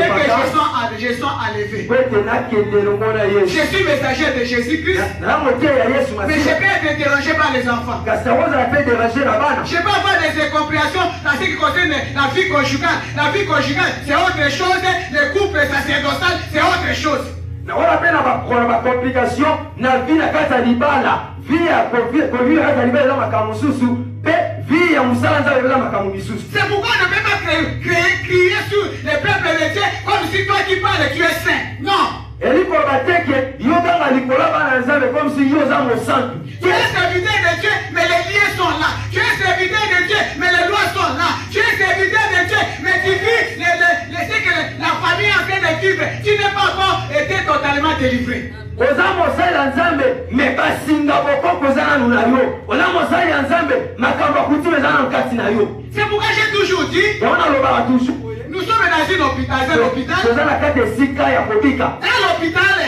je sois enlevé. kwete na kendelo mona Yesu. Je suis messager de Jésus-Christ, Na motie ya Yesu mais je peux être dérangé par les enfants. Kasawoza a fait déranger la bana. Je peux avoir des incompréhensions dans ce qui concerne la vie conjugale. La vie conjugale, c'est autre chose. Le couple sacerdotal, c'est autre chose. Na wala pena ba complication na vie na kata libala. Vie ya vie ya kata libala makamususu. Pe vie ya musala nza libala makamumisusu. C'est pourquoi on ne peut pas crier sur les peuples de Dieu comme si toi qui parles tu es saint. Non. Eliko bateke yoga likola bana nzabe comme si yoza mo santu. Tu es serviteur de Dieu, mais les liens sont là. Tu es serviteur de Dieu, mais les lois sont là. Tu es serviteur de Dieu, mais tu vis ce que la famille est en train de vivre. Tu n'es pas encore été totalement délivré. Oza mosala nzambe me basinga boko kozana nuna yo. Oza mosala nzambe makamba kuti bezana nkati na yo. C'est pourquoi j'ai toujours dit, Yaona loba toujours. nous sommes dans un hôpital. C'est l'hôpital. Kozana kate sika ya kobika. Dans l'hôpital,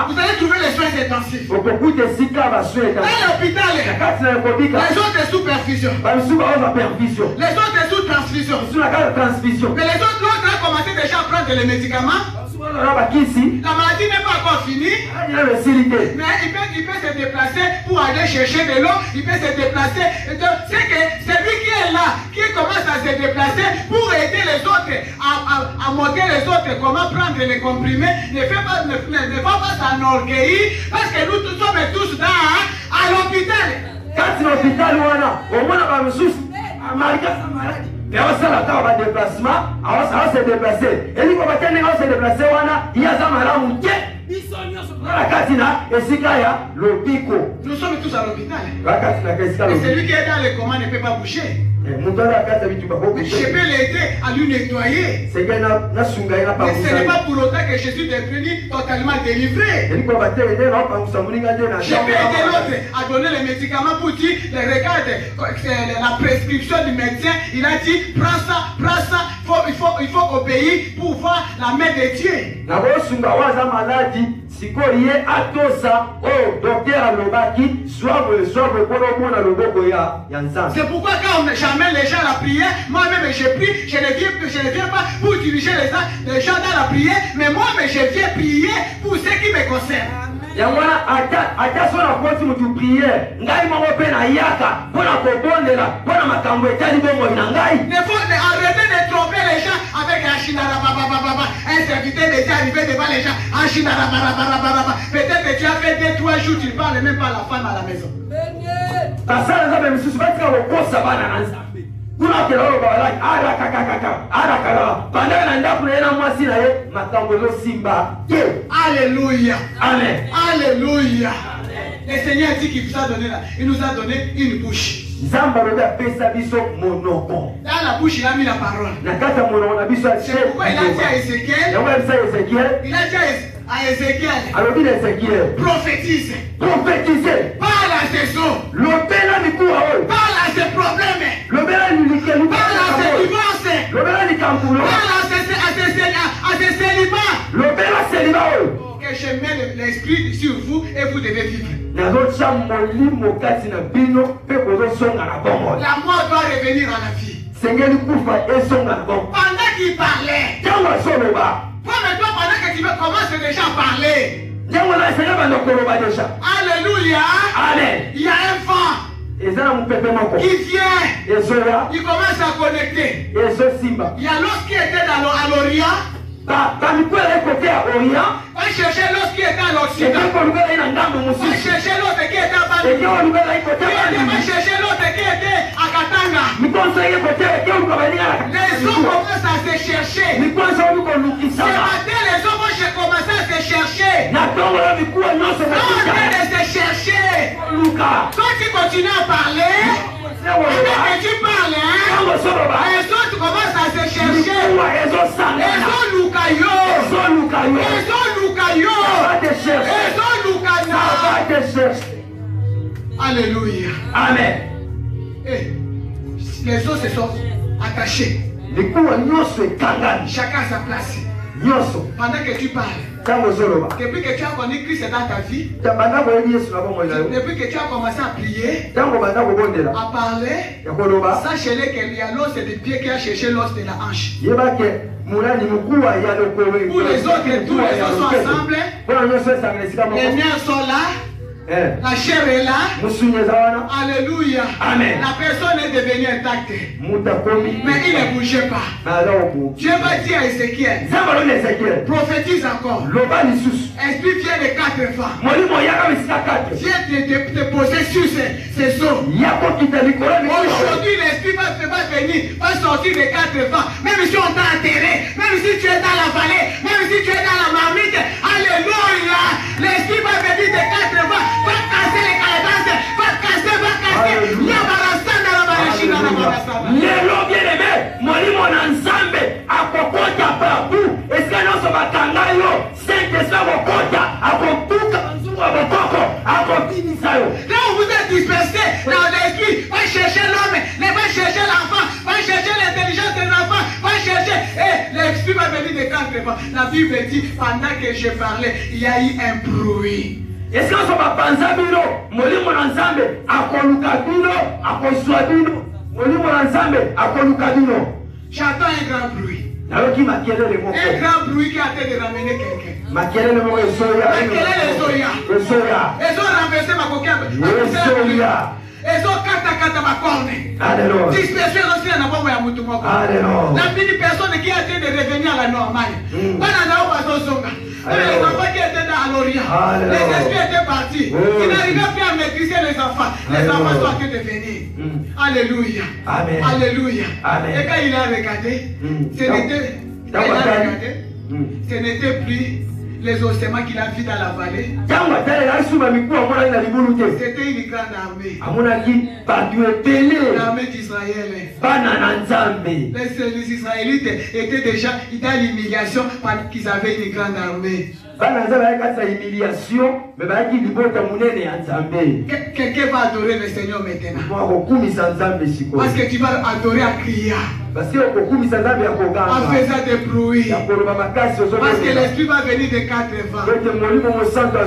vous allez trouver les soins intensifs. Okokute sika basweka. Dans l'hôpital, Kati na kobika. les autres sous perfusion. Bamisuba oza perfusion. Les autres sous transfusion. Sur la carte de transfusion. Mais les autres, l'autre a commencé déjà à prendre prendre les médicaments. La maladie n'est pas encore finie. Mais il peut se déplacer pour aller chercher de l'eau. Il peut se déplacer. C'est que c'est lui qui est là, qui commence à se déplacer pour aider les autres à montrer les autres comment prendre les comprimés. Ne va pas s'enorgueillir parce que nous sommes tous là à l'hôpital. Quand l'hôpital, on a mais on s'en attend à déplacement, on se déplacer. Et nous, on se déplacer, il y a un nous sommes tous à l'hôpital. Et celui qui est dans les commandes ne peut pas bouger. Je peux l'aider à lui nettoyer. Mais ce n'est pas pour autant que je suis devenu totalement délivré. Je peux aider l'autre à donner les médicaments pour dire, regarde, la prescription du médecin, il a dit, prends ça, il faut obéir pour voir la main de Dieu. C'est pourquoi quand j'amène les gens à la prière, moi-même je prie, je ne viens pas pour diriger les gens dans la prière, mais moi-même je viens prier pour ce qui me concerne. Arrêtez de tromper les gens avec un chinara baba. Un serviteur déjà arrivé devant les gens. Un chinara baba. Peut-être que tu as fait 2-3 jours, tu ne parles même pas à la femme à la maison. Alléluia. Amen. Alléluia. Le Seigneur dit qu'il vous a donné là. Il nous a donné une bouche. Dans la bouche, il a mis la parole. C'est pourquoi il a dit à Ézéchiel. Il a dit à Ézéchiel. Prophétise. Parle à ses eaux. Parle à ses problèmes. Parle à ses divorces. Parle à ses célibats. Que je mets l'esprit sur vous et vous devez vivre. La mort doit revenir à la vie. Pendant qu'il parlait, pendant que tu commences déjà à parler. Alléluia. Il y a un vent qui vient. Il commence à connecter. Il y a l'autre qui était à l'Orient. On cherchait l'autre qui était à l'Occident. On cherchait l'autre qui était à Bali. On cherchait l'autre qui était à Katanga. Les hommes commencent à se chercher. Ce matin, les hommes vont commencer à se chercher. Non, de se chercher. Quand tu continues à parler, quand tu parles, les autres commencent à se chercher. Alléluia. Amen. Les autres se sont attachés. Chacun à sa place. Pendant que tu parles, depuis que tu as connu Christ dans ta vie, depuis que tu as commencé à prier, à parler, sache-le qu'il y a l'os des pieds qui a cherché l'os de la hanche. Pour les autres, tous les autres sont ensemble. Les nerfs sont là. La chair est là. Alléluia. Amen. La personne est devenue intacte. Mais il ne bougeait pas. Dieu va dire à Ézéchiel, prophétise encore. Esprit vient de 4 femmes. Viens te poser sur ces eaux. Aujourd'hui, l'esprit va venir, va sortir de 4 femmes. Même si on t'a enterré, même si tu es dans la vallée, même si tu es dans la marmite. Alléluia. L'esprit va venir de 4 femmes. Va casser les calabases, va casser. Lelo bien-aimé, molimo na nzambe akokota partout. Est-ce que nous sommes batanga yo? Saint-Esprit akokota, akokuka nzungu abokoko, akobinisa yo. Là où vous êtes dispersés dans l'esprit, va chercher l'homme, va chercher l'enfant, va chercher l'intelligence de l'enfant, va chercher. Et l'esprit va venir de 4 fois. La Bible dit, pendant que je parlais, il y a eu un bruit. Est-ce que nous sommes à bino, molimo na nzambe akoluka bino, akoswa bino, molimo na nzambe akoluka bino. J'entends un grand bruit. Un grand bruit qui a été de ramener quelqu'un. Makelele Ezoya. Ils ont renversé ma coquille. Ils ont kata ma corne. Disperser aussi dans la bombe à Moutoumoko. La mini personne qui a été de revenir à la normale. Les enfants qui étaient dans l'Orient, les esprits étaient partis. Ils n'arrivaient plus à maîtriser les enfants. Les enfants sont en train de venir. Alléluia. Amen. Alléluia. Amen. Et quand il a regardé, ce n'était plus les ossements qu'il a vus dans la vallée. C'était une grande armée. L'armée d'Israël. Les Israélites étaient déjà dans l'humiliation parce qu'ils avaient une grande armée. Quelqu'un va adorer le Seigneur maintenant. Parce que tu vas adorer à crier. En faisant des bruits. Parce que l'esprit va venir de 4 vents.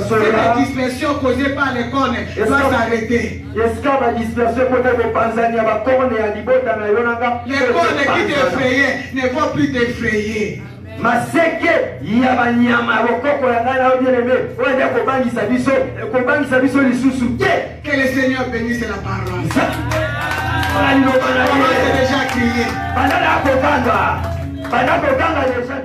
Cette dispersion causée par les cornes va s'arrêter. Les cornes qui t'effrayaient ne vont plus t'effrayer. Maseke yabanyama rokoko ya ngana obieleme oya kobangisa biso lisusu ke. Que le Seigneur bénisse la parole. On a déjà crié. Pendant la propagande déjà